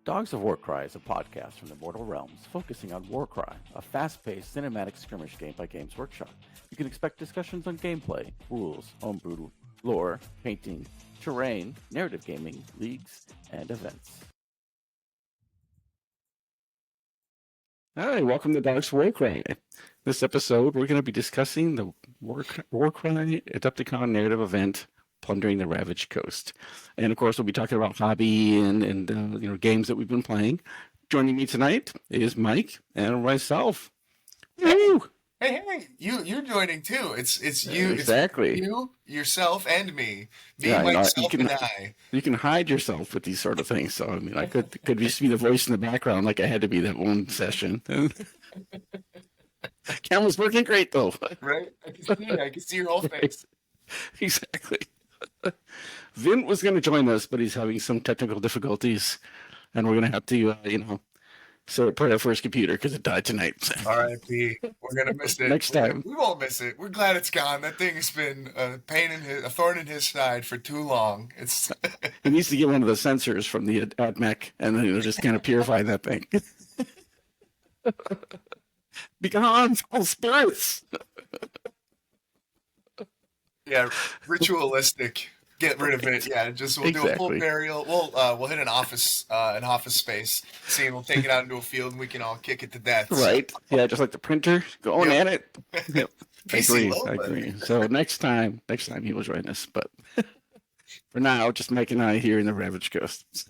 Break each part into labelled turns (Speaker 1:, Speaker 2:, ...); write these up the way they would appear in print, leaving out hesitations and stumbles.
Speaker 1: Dogs of Warcry is a podcast from the Mortal Realms focusing on Warcry, a fast-paced cinematic skirmish game by Games Workshop. You can expect discussions on gameplay, rules, homebrew, lore, painting, terrain, narrative gaming, leagues, and events. Hi, welcome to Dogs of Warcry. This episode, we're going to be discussing the Warcry Adepticon narrative event, Plundering the Ravaged Coast. And of course, we'll be talking about hobby and games that we've been playing. Joining me tonight is Mike and myself. Woo!
Speaker 2: Hey, you're joining too. It's you.
Speaker 1: Exactly.
Speaker 2: It's you, yourself, and me. Me,
Speaker 1: Yeah,
Speaker 2: myself, and I.
Speaker 1: You can hide yourself with these sort of things. So, I mean, I could just be the voice in the background like I had to be that one session. Camera's working great, though.
Speaker 2: Right? I can see your whole face.
Speaker 1: Exactly. Vin was going to join us, but he's having some technical difficulties, and we're going to have to, put it for his computer because it died tonight.
Speaker 2: R.I.P. We're going to miss it.
Speaker 1: Next time.
Speaker 2: We won't miss it. We're glad it's gone. That thing has been a thorn in his side for too long.
Speaker 1: He needs to get one of the sensors from the AdMech, and then just kind of purify that thing. Be gone, all spirits.
Speaker 2: Yeah, ritualistic. Get rid of it. Yeah, we'll do a full burial. We'll hit an office space. See, we'll take it out into a field, and we can all kick it to death.
Speaker 1: Right? Yeah, just like the printer, going at it. Yep. I
Speaker 2: PC
Speaker 1: agree. So next time he will join us. But for now, just Mike and I here in the Ravaged Coast.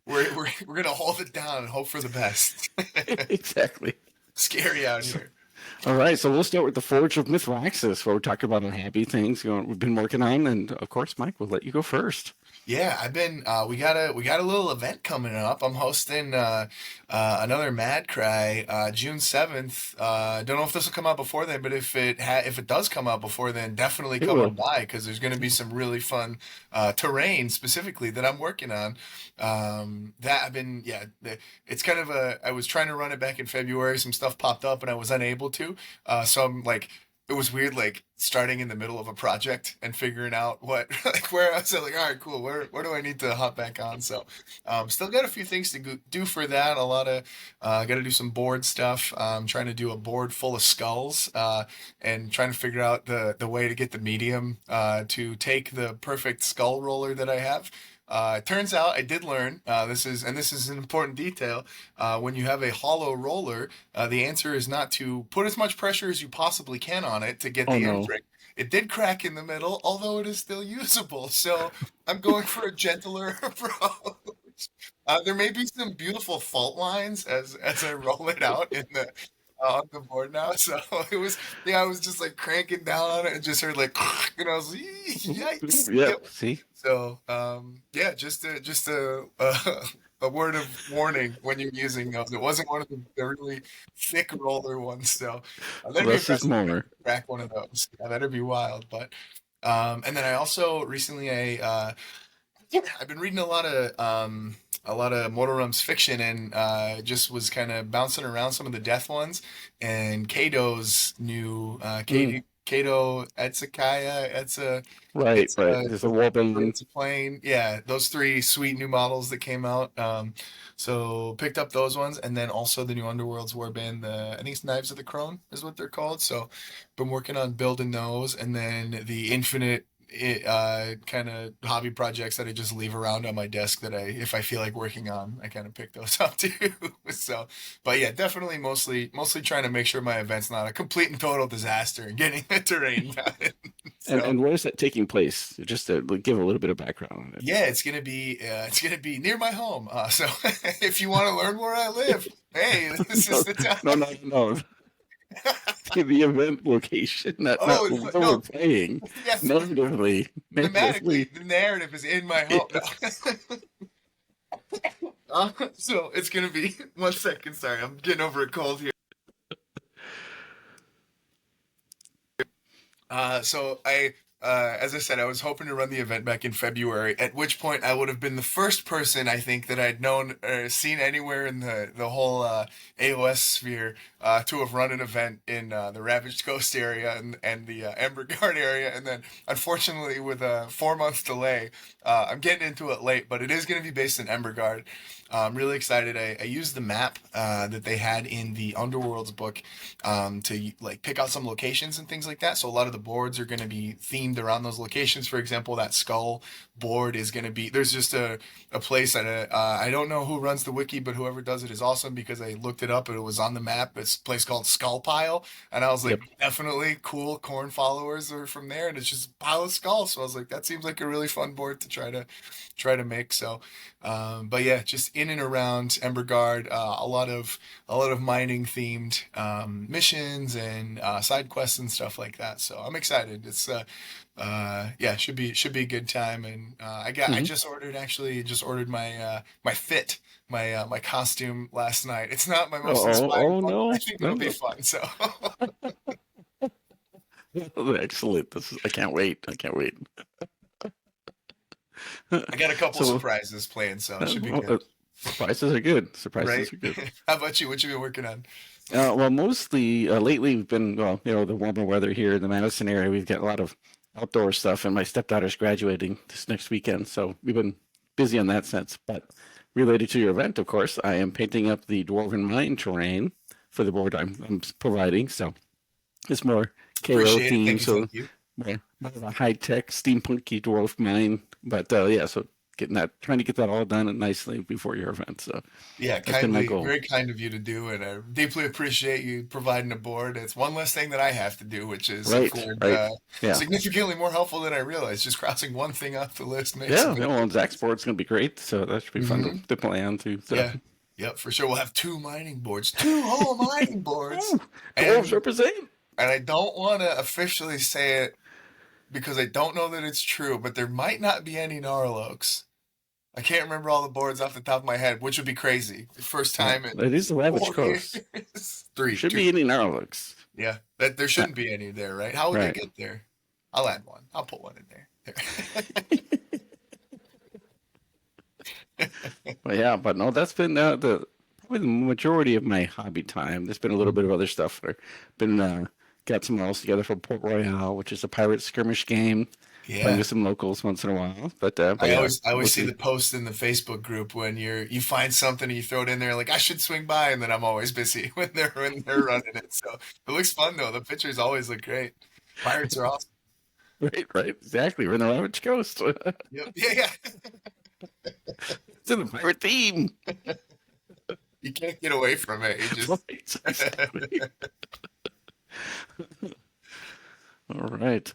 Speaker 2: We're gonna hold it down and hope for the best.
Speaker 1: Exactly.
Speaker 2: Scary out here.
Speaker 1: All right, so we'll start with the Forge of Mithraxis, where we're talking about unhappy things we've been working on, and of course, Mike, we'll let you go first.
Speaker 2: Yeah, I've been. We got a little event coming up. I'm hosting another Mad Cry June 7th. Don't know if this will come out before then, but if it does come out before then, definitely come on by because there's going to be some really fun terrain specifically that I'm working on. It's kind of I was trying to run it back in February. Some stuff popped up and I was unable to. So I'm like. It was weird, like starting in the middle of a project and figuring out where I was like, all right, cool. Where do I need to hop back on? So, still got a few things to do for that. A lot of, got to do some board stuff. I'm trying to do a board full of skulls, and trying to figure out the way to get the medium, to take the perfect skull roller that I have. It turns out I did learn, this is an important detail, when you have a hollow roller, the answer is not to put as much pressure as you possibly can on it to get the imprint. It did crack in the middle, although it is still usable, so I'm going for a gentler approach. There may be some beautiful fault lines as I roll it out on the board now, so I was just like cranking down on it and just heard like, and I was like, yikes.
Speaker 1: Yep. See?
Speaker 2: So, just a word of warning when you're using those. It wasn't one of the really thick roller ones, so
Speaker 1: less is more.
Speaker 2: Crack one of those. Yeah, that'd be wild. But, and then I also recently I've been reading a lot of Mortal Realms fiction, and just was kind of bouncing around some of the death ones, and Kato's new Kato Etsukiya,
Speaker 1: right. There's a Warband.
Speaker 2: It's a plane. Yeah, those 3 sweet new models that came out. So picked up those ones, and then also the new Underworlds Warband. I think it's Knives of the Crone is what they're called. So been working on building those, and then the Infinite kind of hobby projects that I just leave around on my desk that if I feel like working on, I kind of pick those up too. So, but yeah, definitely mostly trying to make sure my event's not a complete and total disaster and getting the terrain done. So,
Speaker 1: and where is that taking place? Just to give a little bit of background on it.
Speaker 2: Yeah, it's gonna be near my home. So if you want to learn where I live, hey, this is the time.
Speaker 1: No. The event location, not where we're playing. Yes. Narratively.
Speaker 2: Thematically, the narrative is in my home. So it's gonna be 1 second. Sorry, I'm getting over a cold here. So as I said, I was hoping to run the event back in February, at which point I would have been the first person I think that I'd known or seen anywhere in the whole AOS sphere to have run an event in the Ravaged Coast area and the Ember Guard area. And then, unfortunately, with a 4 month delay, I'm getting into it late, but it is going to be based in Ember Guard. I'm really excited. I used the map that they had in the Underworlds book to like pick out some locations and things like that. So a lot of the boards are going to be themed around those locations. For example, that skull board is going to be, there's just a place that I don't know who runs the wiki, but whoever does it is awesome because I looked it up and it was on the map. It's a place called Skull Pile. And I was like,
Speaker 1: Yep.
Speaker 2: definitely cool corn followers are from there. And it's just a pile of skulls. So I was like, that seems like a really fun board to try to make. So, but yeah, just in and around Emberguard, a lot of mining themed missions and side quests and stuff like that. So I'm excited. It's yeah, should be a good time. And I
Speaker 1: Hmm.
Speaker 2: just ordered my fit. My costume last night. It's not my most
Speaker 1: Oh,
Speaker 2: inspired
Speaker 1: oh
Speaker 2: one, but I
Speaker 1: no,
Speaker 2: think
Speaker 1: no,
Speaker 2: it'll be
Speaker 1: no.
Speaker 2: fun. So
Speaker 1: Excellent. I can't wait. I can't wait.
Speaker 2: I got a couple
Speaker 1: So,
Speaker 2: surprises planned, so it should be
Speaker 1: well,
Speaker 2: good.
Speaker 1: surprises are good.
Speaker 2: Right?
Speaker 1: Surprises are good.
Speaker 2: How about you? What you been working on?
Speaker 1: Well, mostly lately we've been, well, the warmer weather here in the Madison area. We've got a lot of outdoor stuff, and my stepdaughter's graduating this next weekend, so we've been busy in that sense. But related to your event, of course, I am painting up the Dwarven Mine terrain for the board I'm providing. So it's more KO
Speaker 2: Appreciate it.
Speaker 1: theme,
Speaker 2: Thank you.
Speaker 1: so
Speaker 2: Thank you.
Speaker 1: more of a high tech steampunky dwarf mine. But yeah, so trying to get that all done nicely before your event. So
Speaker 2: Yeah,
Speaker 1: that's been my
Speaker 2: kindly,
Speaker 1: goal.
Speaker 2: very kind of you to do, and I deeply appreciate you providing a board. It's one less thing that I have to do, which is, of
Speaker 1: Right,
Speaker 2: course,
Speaker 1: right. Yeah.
Speaker 2: significantly more helpful than I realized. Just crossing one thing off the list makes a
Speaker 1: Yeah,
Speaker 2: big
Speaker 1: well, Zach's board's gonna be great, so that should be fun
Speaker 2: difference.
Speaker 1: to play on too. So,
Speaker 2: Yeah, yep, for sure. We'll have two mining boards, two whole mining boards,
Speaker 1: woo, dwarves
Speaker 2: and
Speaker 1: represent.
Speaker 2: I don't want to officially say it because I don't know that it's true, but there might not be any Gnarloks. I can't remember all the boards off the top of my head, which would be crazy. First
Speaker 1: Yeah,
Speaker 2: time in
Speaker 1: it is the Ravaged
Speaker 2: 4 years.
Speaker 1: Coast.
Speaker 2: Three,
Speaker 1: Should
Speaker 2: two.
Speaker 1: be any Narlux.
Speaker 2: Yeah, that there
Speaker 1: Uh,
Speaker 2: shouldn't be any there, right? How would they
Speaker 1: right.
Speaker 2: get there? I'll add one. I'll put one in there.
Speaker 1: But yeah, but no, that's been the probably the majority of my hobby time. There's been a little bit of other stuff. I've been got some else together for Port Royale, which is a pirate skirmish game. Playing
Speaker 2: Yeah.
Speaker 1: with some locals once in a while. But
Speaker 2: I
Speaker 1: yeah,
Speaker 2: always see
Speaker 1: mostly
Speaker 2: the post in the Facebook group when you find something and you throw it in there like I should swing by, and then I'm always busy when they're running it. So it looks fun though. The pictures always look great. Pirates are awesome.
Speaker 1: right, exactly. We're in the Ravaged Coast.
Speaker 2: Yep. Yeah, yeah.
Speaker 1: It's in the pirate theme.
Speaker 2: You can't get away from it. You just
Speaker 1: Right, exactly. All right.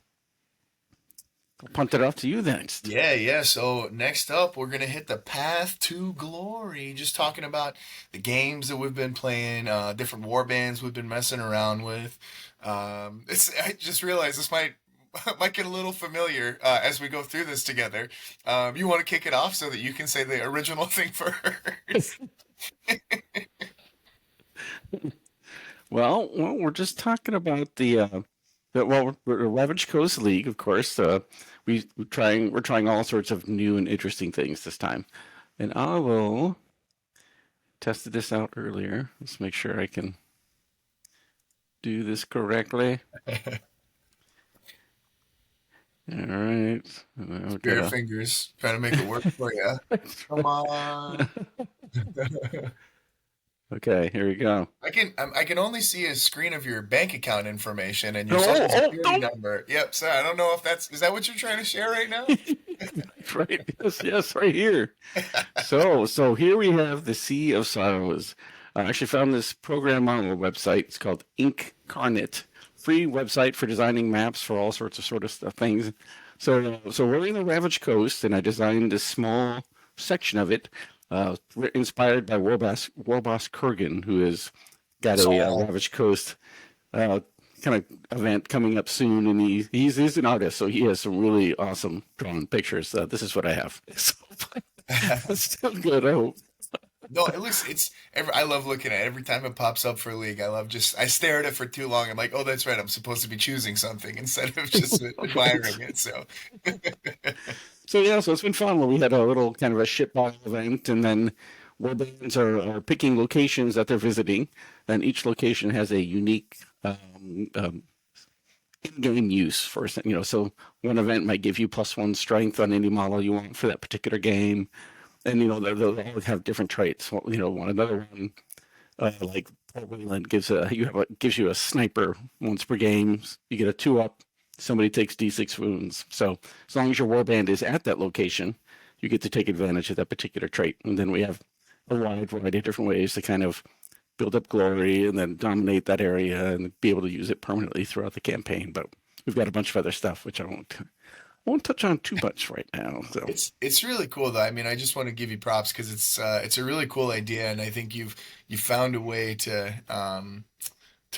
Speaker 1: I'll punt it off to you next.
Speaker 2: Yeah, yeah. So next up, we're gonna hit the path to glory. Just talking about the games that we've been playing, different war bands we've been messing around with. I just realized this might might get a little familiar as we go through this together. You want to kick it off so that you can say the original thing first?
Speaker 1: Well, we're just talking about the Ravaged Coast League, of course. We're trying all sorts of new and interesting things this time, and I will tested this out earlier. Let's make sure I can do this correctly. All right. And I've
Speaker 2: Spirit
Speaker 1: got
Speaker 2: fingers, trying to make it work for you. Come on.
Speaker 1: Okay, here we go.
Speaker 2: I can only see a screen of your bank account information and your social
Speaker 1: Oh,
Speaker 2: security
Speaker 1: oh,
Speaker 2: number. Yep. So I don't know if is that what you're trying to share right now?
Speaker 1: no. Right. Yes, yes, right here. So here we have the Sea of Sorrows. I actually found this program on a website. It's called Incarnate, free website for designing maps for all sorts of sort of stuff, things. So we're in the Ravaged Coast, and I designed a small section of it, inspired by Warboss Kurgan, who has got a
Speaker 2: So
Speaker 1: Ravaged Coast uh, kind of event coming up soon, and he's an artist, so he has some really awesome drawn pictures. This is what I have. So, that's still good, I hope.
Speaker 2: No, it looks it's I love looking at it. Every time it pops up for League. I love just I stare at it for too long. I'm like, oh, that's right. I'm supposed to be choosing something instead of just
Speaker 1: Right.
Speaker 2: admiring it. So
Speaker 1: So yeah, so it's been fun. Where we had a little kind of a shitball event, and then where bands are picking locations that they're visiting, and each location has a unique in-game use for so one event might give you +1 strength on any model you want for that particular game, and they'll all have different traits. Well, one another one like Port Wayland gives you a sniper once per game. You get a 2-up. Somebody takes D6 wounds. So as long as your warband is at that location, you get to take advantage of that particular trait. And then we have a wide variety of different ways to kind of build up glory and then dominate that area and be able to use it permanently throughout the campaign. But we've got a bunch of other stuff which I won't touch on too much right now. So
Speaker 2: it's really cool though. I mean, I just want to give you props because it's a really cool idea, and I think you've found a way to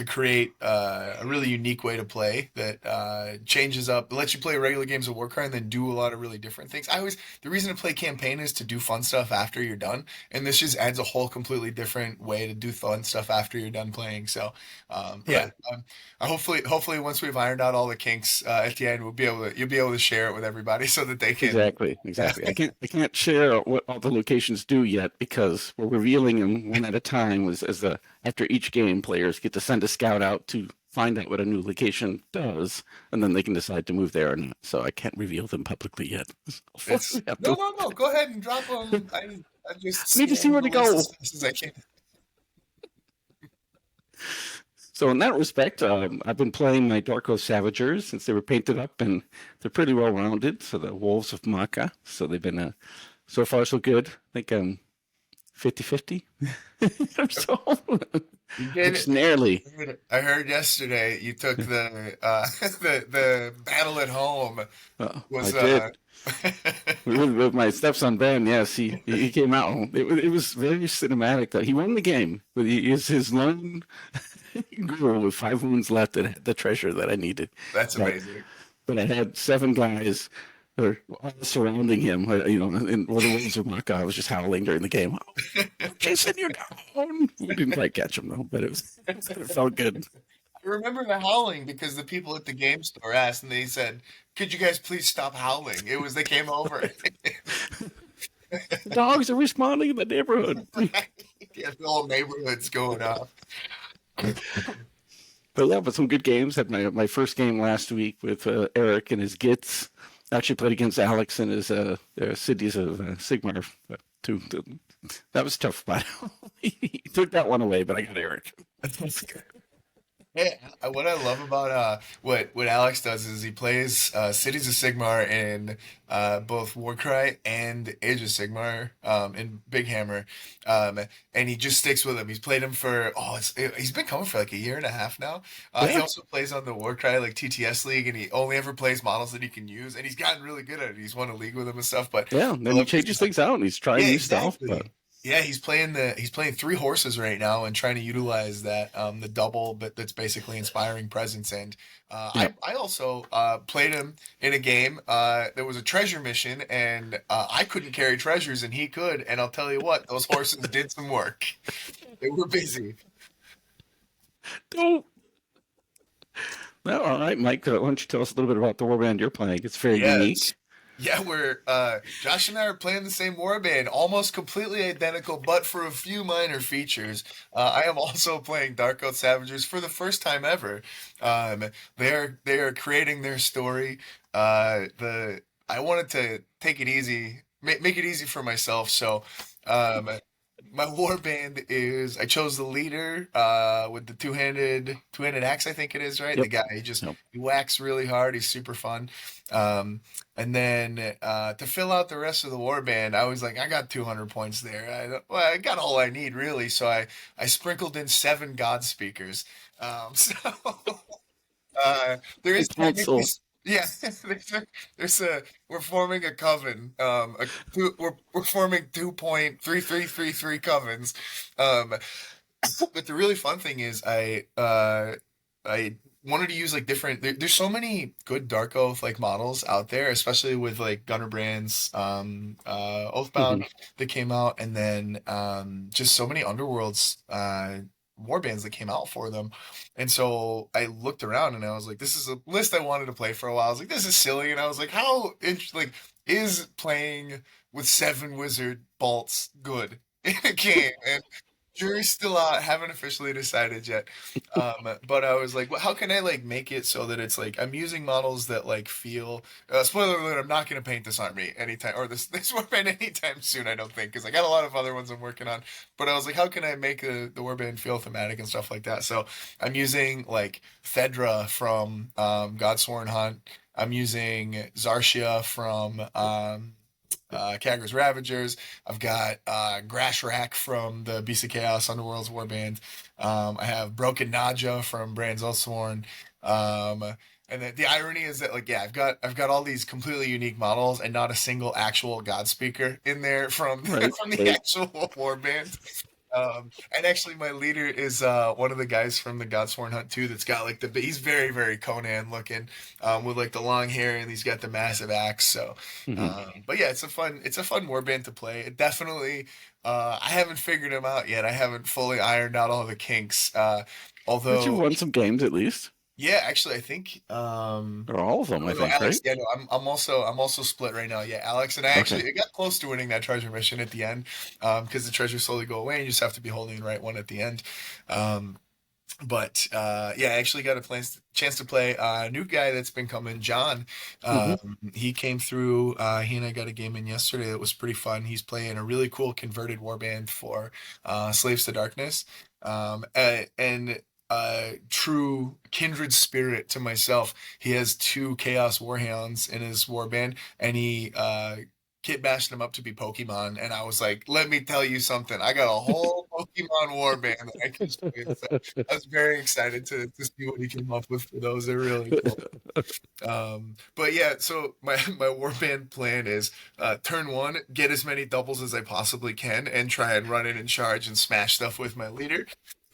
Speaker 2: create a really unique way to play that changes up, lets you play regular games of Warcry and then do a lot of really different things. The reason to play campaign is to do fun stuff after you're done, and this just adds a whole completely different way to do fun stuff after you're done playing. So, yeah,
Speaker 1: right.
Speaker 2: hopefully once we've ironed out all the kinks at the end, you'll be able to share it with everybody so that they can.
Speaker 1: Exactly, exactly. I can't share what all the locations do yet because we're revealing them one at a time. As the after each game, players get to send a scout out to find out what a new location does, and then they can decide to move there or not. So I can't reveal them publicly yet.
Speaker 2: It's
Speaker 1: We have
Speaker 2: no,
Speaker 1: to.
Speaker 2: no, no. Go ahead and drop them. I just
Speaker 1: I need to see
Speaker 2: scanned
Speaker 1: where
Speaker 2: the
Speaker 1: to
Speaker 2: list
Speaker 1: go.
Speaker 2: as fast as I can.
Speaker 1: So in that respect, I've been playing my Darko Savagers since they were painted up, and they're pretty well rounded. So the Wolves of Maka. So they've been so far so good. I think 50-50 or so.
Speaker 2: You did
Speaker 1: Just
Speaker 2: it.
Speaker 1: narrowly.
Speaker 2: I heard yesterday you took the the battle at home
Speaker 1: I
Speaker 2: was
Speaker 1: did. With my stepson Ben, yes, he came out. It was very cinematic. That he won the game. But he is his lone girl with 5 wounds left and had the treasure that I needed.
Speaker 2: that's
Speaker 1: But
Speaker 2: amazing.
Speaker 1: but I had 7 guys that are all surrounding him. And while the wolves of Maka, I was just howling during the game. Oh, Jason, you're down. We didn't quite catch him though, but it felt good.
Speaker 2: I remember the howling because the people at the game store asked and they said, "Could you guys please stop howling?" It was they came over.
Speaker 1: The dogs are responding in the neighborhood.
Speaker 2: Yeah, the whole neighborhood's going off.
Speaker 1: But yeah, but some good games. Had my first game last week with Eric and his Gits. Actually played against Alex and his cities of Sigmar. Too. That was tough, but he took that one away. But I got Eric.
Speaker 2: Yeah, what I love about what Alex does is he plays Cities of Sigmar in both Warcry and Age of Sigmar in Big Hammer, and he just sticks with him. He's played him for he's been coming for like a year and a half now. He
Speaker 1: Yeah,
Speaker 2: also plays on the Warcry like TTS League, and he only ever plays models that he can use, and he's gotten really good at it. He's won a league with him and stuff. But
Speaker 1: yeah.
Speaker 2: I
Speaker 1: Then he
Speaker 2: love
Speaker 1: changes things out and he's trying
Speaker 2: yeah,
Speaker 1: new stuff. But
Speaker 2: exactly. Yeah, he's playing three horses right now and trying to utilize that the double, but that's basically inspiring presence. And
Speaker 1: yeah,
Speaker 2: I also played him in a game. There was a treasure mission, and I couldn't carry treasures, and he could. And I'll tell you what, those horses did some work. They were busy.
Speaker 1: don't. Well, all right, Mike. Why don't you tell us a little bit about the warband you're playing? It's very
Speaker 2: Yes.
Speaker 1: unique.
Speaker 2: Yeah, we're Josh and I are playing the same warband, almost completely identical, but for a few minor features. I am also playing Dark Oath Savagers for the first time ever. They are creating their story. The I wanted to take it easy, make it easy for myself. So, um, my warband is I chose the leader with the two handed axe. I think it is right. The
Speaker 1: Yep.
Speaker 2: guy he just
Speaker 1: Yep.
Speaker 2: he whacks really hard. He's super fun. Um, and then to fill out the rest of the warband, I was like, I got 200 points there. I got all I need really. So I sprinkled in 7 God speakers. So there
Speaker 1: The
Speaker 2: is technically,
Speaker 1: council.
Speaker 2: yeah, there's a, we're forming a coven. We're forming 2.3333 covens. Um, but the really fun thing is I wanted to use like different. There's so many good Dark Oath like models out there, especially with like Gunner Brand's Oathbound
Speaker 1: Hmm.
Speaker 2: that came out, and then just so many Underworlds war bands that came out for them. And so I looked around and I was like, this is a list I wanted to play for a while. I was like, this is silly, and I was like, like is playing with 7 wizard bolts good in a game? And jury's still out. Haven't officially decided yet. But I was like, well, how can I like make it so that it's like I'm using models that like feel. Spoiler alert: I'm not going to paint this army anytime or this warband anytime soon. I don't think because I got a lot of other ones I'm working on. But I was like, how can I make the warband feel thematic and stuff like that? So I'm using like Thedra from Godsworn Hunt. I'm using Zarshia from Kagra's Ravagers. I've got Grashrak from the Beast of Chaos Underworld's Warband. I have Broken Naja from Brands Oathsworn. Um, and the irony is that like yeah, I've got all these completely unique models and not a single actual God Speaker in there from
Speaker 1: Right,
Speaker 2: from the
Speaker 1: right.
Speaker 2: actual warband. And actually, my leader is one of the guys from the Godsworn Hunt too. That's got like he's very very Conan looking, with like the long hair and he's got the massive axe. So,
Speaker 1: Hmm.
Speaker 2: but yeah, it's a fun warband to play. It definitely, I haven't figured him out yet. I haven't fully ironed out all the kinks.
Speaker 1: But you've
Speaker 2: Although
Speaker 1: won some games at least,
Speaker 2: yeah, actually, I think
Speaker 1: or all of them,
Speaker 2: no,
Speaker 1: I
Speaker 2: no,
Speaker 1: think,
Speaker 2: Alex.
Speaker 1: right?
Speaker 2: Yeah, no, I'm also split right now. Yeah, Alex and I
Speaker 1: Okay.
Speaker 2: actually it got close to winning that treasure mission at the end, because the treasures slowly go away and you just have to be holding the right one at the end. Um, but yeah, I actually got a chance to play a new guy that's been coming, John.
Speaker 1: Hmm.
Speaker 2: He came through. He and I got a game in yesterday that was pretty fun. He's playing a really cool converted warband for Slaves to Darkness, and true kindred spirit to myself. He has 2 Chaos Warhounds in his warband, and he kit bashed them up to be Pokemon. And I was like, let me tell you something. I got a whole Pokemon warband that I can show you. So I was very excited to see what he came up with for those. They're really cool. But yeah, so my warband plan is turn one, get as many doubles as I possibly can, and try and run in and charge and smash stuff with my leader.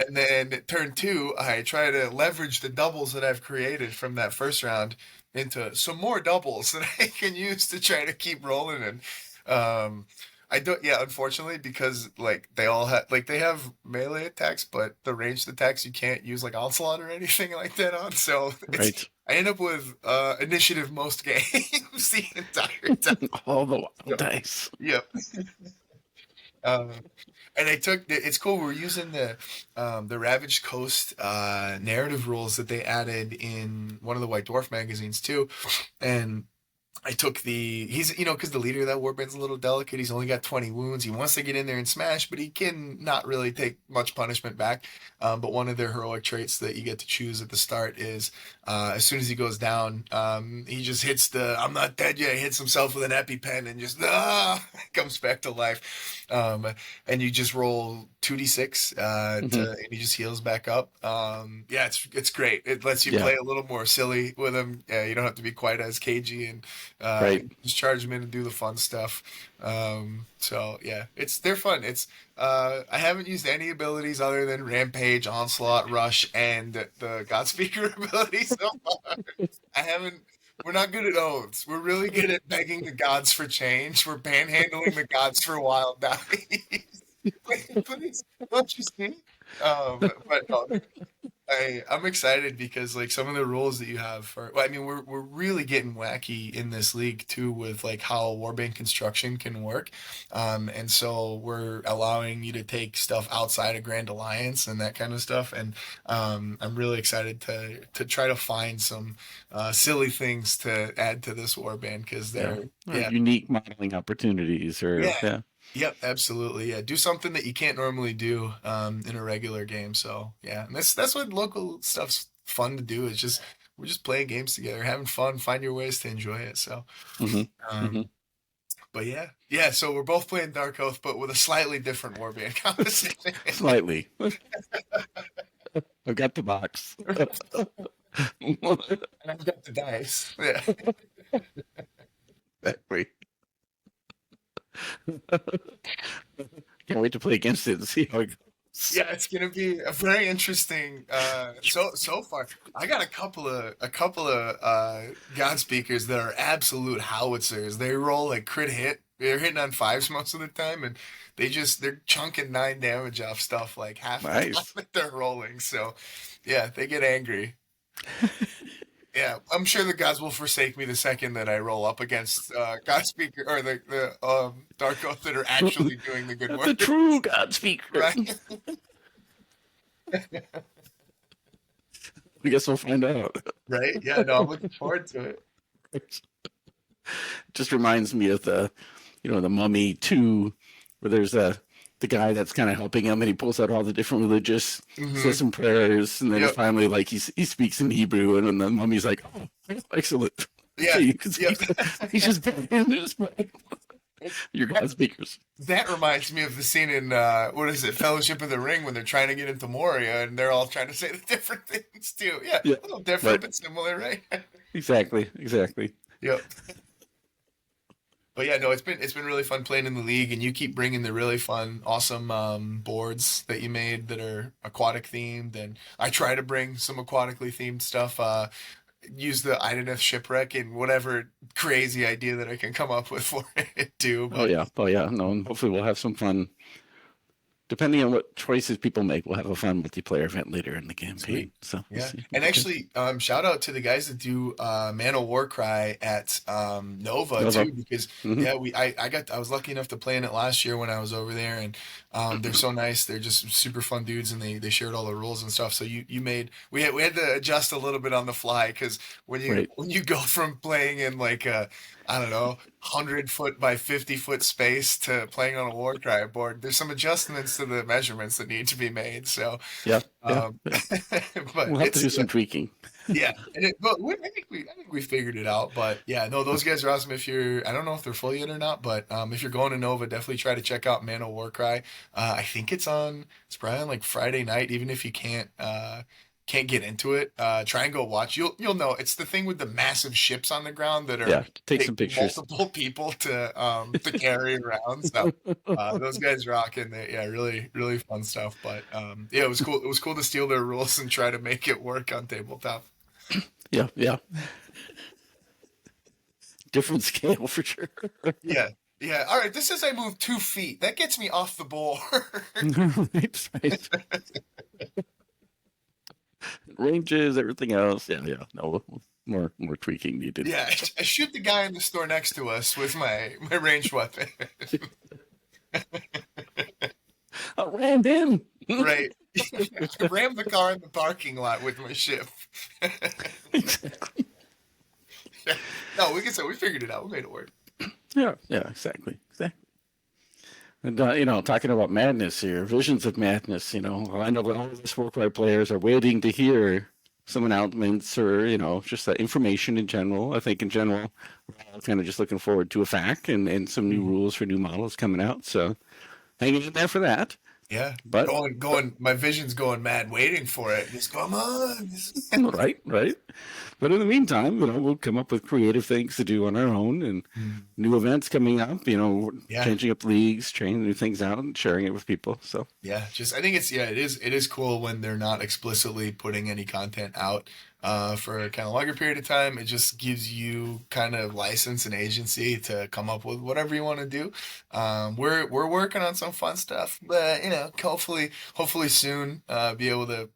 Speaker 2: And then turn two, I try to leverage the doubles that I've created from that first round into some more doubles that I can use to try to keep rolling. And I don't, yeah, unfortunately, because like they all have, like they have melee attacks, but the ranged attacks you can't use like onslaught or anything like that on. So it's,
Speaker 1: Right.
Speaker 2: I end up with initiative most games the entire time.
Speaker 1: All the wild
Speaker 2: So,
Speaker 1: dice.
Speaker 2: yep. Um, and I took it's cool. We're using the Ravaged Coast narrative rules that they added in one of the White Dwarf magazines too, and I took he's because the leader of that warband's a little delicate. He's only got 20 wounds. He wants to get in there and smash, but he can not really take much punishment back. But one of their heroic traits that you get to choose at the start is as soon as he goes down, he just hits the "I'm not dead yet." He hits himself with an EpiPen and just comes back to life. And you just roll 2d6
Speaker 1: Hmm.
Speaker 2: and he just heals back up. Yeah, it's great. It lets you
Speaker 1: Yeah.
Speaker 2: play a little more silly with him. You don't have to be quite as cagey and
Speaker 1: Right.
Speaker 2: just charge them in and do the fun stuff. So yeah, they're fun. I haven't used any abilities other than Rampage, Onslaught, Rush, and the Godspeaker ability so far. I haven't. We're not good at oaths. We're really good at begging the gods for change. We're panhandling the gods for wild dice. Please, don't you see? But no, I'm excited because like some of the rules that you have for well, I mean we're really getting wacky in this league too with like how warband construction can work. And so we're allowing you to take stuff outside of Grand Alliance and that kind of stuff. And I'm really excited to try to find some silly things to add to this warband because
Speaker 1: Yeah.
Speaker 2: they're
Speaker 1: Or
Speaker 2: yeah.
Speaker 1: unique modeling opportunities, or
Speaker 2: Yeah.
Speaker 1: yeah.
Speaker 2: Yep, absolutely. Yeah, do something that you can't normally do in a regular game. So yeah, and that's what local stuff's fun to do. It's just we're just playing games together, having fun, find your ways to enjoy it. So,
Speaker 1: Hmm. Hmm.
Speaker 2: um, but yeah, yeah. So we're both playing Dark Oath, but with a slightly different warband composition.
Speaker 1: Slightly. I've got the box.
Speaker 2: And I've got the dice. Yeah.
Speaker 1: Exactly. Can't wait to play against it and see how it goes.
Speaker 2: Yeah, it's gonna be a very interesting. So far, I got a couple of God speakers that are absolute howitzers. They roll like crit hit. They're hitting on fives most of the time, and they're chunking 9 damage off stuff like half the time
Speaker 1: Nice.
Speaker 2: that they're rolling. So, yeah, they get angry. Yeah, I'm sure the gods will forsake me the second that I roll up against God speaker or the Dark Oath that are actually doing the good
Speaker 1: The
Speaker 2: work,
Speaker 1: true God speaker.
Speaker 2: right?
Speaker 1: I guess we'll find out.
Speaker 2: Right? Yeah, no, I'm looking forward to it.
Speaker 1: Just reminds me of the Mummy 2, where there's the guy that's kind of helping him, and he pulls out all the different religious, says
Speaker 2: Hmm.
Speaker 1: some prayers, and then
Speaker 2: Yep.
Speaker 1: finally, like he speaks in Hebrew, and then the Mummy's like, "Oh, excellent."
Speaker 2: Yeah.
Speaker 1: Okay, you can
Speaker 2: Yep.
Speaker 1: speak. He's just in this. Your God speakers.
Speaker 2: That reminds me of the scene in what is it, Fellowship of the Ring, when they're trying to get into Moria and they're all trying to say the different things too. Yeah,
Speaker 1: Yeah,
Speaker 2: a little different
Speaker 1: right.
Speaker 2: but similar, right?
Speaker 1: Exactly. Exactly.
Speaker 2: Yep. But yeah, no, it's been really fun playing in the league, and you keep bringing the really fun, awesome boards that you made that are aquatic themed, and I try to bring some aquatically themed stuff. Use the Ideneth shipwreck and whatever crazy idea that I can come up with for it too.
Speaker 1: Oh
Speaker 2: But
Speaker 1: yeah. Oh yeah. No, and hopefully we'll have some fun. Depending on what choices people make, we'll have a fun multiplayer event later in the campaign.
Speaker 2: sweet.
Speaker 1: So we'll
Speaker 2: Yeah.
Speaker 1: see.
Speaker 2: And
Speaker 1: Okay.
Speaker 2: actually, shout out to the guys that do Man of Warcry at Nova
Speaker 1: Nova.
Speaker 2: too, because
Speaker 1: Hmm.
Speaker 2: yeah, I was lucky enough to play in it last year when I was over there, and they're so nice. They're just super fun dudes, and they shared all the rules and stuff. So you made we had to adjust a little bit on the fly, because when you
Speaker 1: Right.
Speaker 2: when you go from playing in like a, I don't know, 100 foot by 50 foot space to playing on a Warcry board, there's some adjustments to the measurements that need to be made. So
Speaker 1: Yeah. Yeah.
Speaker 2: um,
Speaker 1: Yeah.
Speaker 2: but
Speaker 1: We'll have to
Speaker 2: it's
Speaker 1: do some tweaking.
Speaker 2: yeah, but I think we figured it out. But yeah, no, those guys are awesome. I don't know if they're full yet or not, but if you're going to Nova, definitely try to check out Man of Warcry. I think it's probably on like Friday night, even if you can't get into it. Try and go watch. You'll know. It's the thing with the massive ships on the ground that are
Speaker 1: Yeah. Take
Speaker 2: take
Speaker 1: some pictures.
Speaker 2: multiple people to carry around. So those guys rocking. Yeah, really really fun stuff. But yeah, it was cool. It was cool to steal their rules and try to make it work on tabletop.
Speaker 1: Yeah. Yeah. Different scale for sure.
Speaker 2: Yeah. Yeah. All right. This says I moved 2 feet. That gets me off the board.
Speaker 1: Right. Right. Ranges, everything else. Yeah. Yeah. No, more tweaking needed.
Speaker 2: Yeah. I shoot the guy in the store next to us with my ranged weapon.
Speaker 1: I ran in.
Speaker 2: Right. I rammed the car in the parking lot with my ship.
Speaker 1: Exactly.
Speaker 2: No, we can say we figured it out. We made it work.
Speaker 1: Yeah. Yeah. Exactly. Exactly. And talking about madness here, visions of madness. I know that all of us Warcry players are waiting to hear some announcements or just that information in general. I think in general, we're all kind of just looking forward to a fact and some new
Speaker 2: Mhm.
Speaker 1: rules for new models coming out. So hanging in there for that.
Speaker 2: Yeah.
Speaker 1: But
Speaker 2: Going, my vision's going mad waiting for it. Just come on.
Speaker 1: right, right. But in the meantime, we'll come up with creative things to do on our own and
Speaker 2: Mm.
Speaker 1: new events coming up.
Speaker 2: Yeah.
Speaker 1: Changing up leagues, trying new things out, and sharing it with people. So
Speaker 2: Yeah, I think it is cool when they're not explicitly putting any content out for a kind of longer period of time. It just gives you kind of license and agency to come up with whatever you want to do. We're working on some fun stuff, but hopefully soon be able to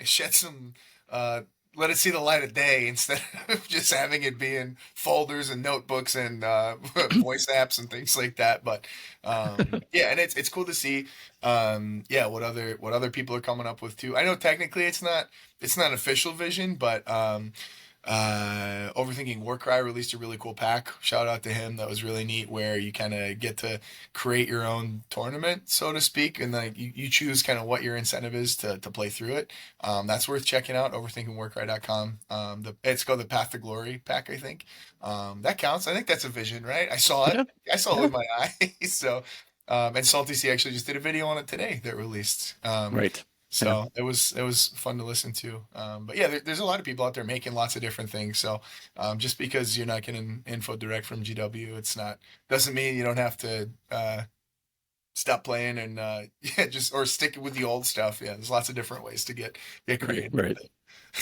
Speaker 2: shed some. Uh, Let it see the light of day instead of just having it be in folders and notebooks and voice apps and things like that. But yeah, and it's cool to see yeah, what other people are coming up with too. I know technically it's not official vision, but Overthinking Warcry released a really cool pack. Shout out to him. That was really neat, where you kind of get to create your own tournament, so to speak, and like you choose kind of what your incentive is to play through it. That's worth checking out. Overthinkingwarcry.com. It's called the Path to Glory pack, I think. That counts. I think that's a vision, right? I saw it.
Speaker 1: yeah,
Speaker 2: I saw it
Speaker 1: yeah,
Speaker 2: with my eyes. So, and Salty C actually just did a video on it today that released.
Speaker 1: right. Yeah,
Speaker 2: So it was fun to listen to. But yeah, there's a lot of people out there making lots of different things. So just because you're not getting info direct from GW, it's not doesn't mean you don't have to stop playing and yeah, just or stick with the old stuff. Yeah, there's lots of different ways to get
Speaker 1: Right,
Speaker 2: creative
Speaker 1: right.
Speaker 2: with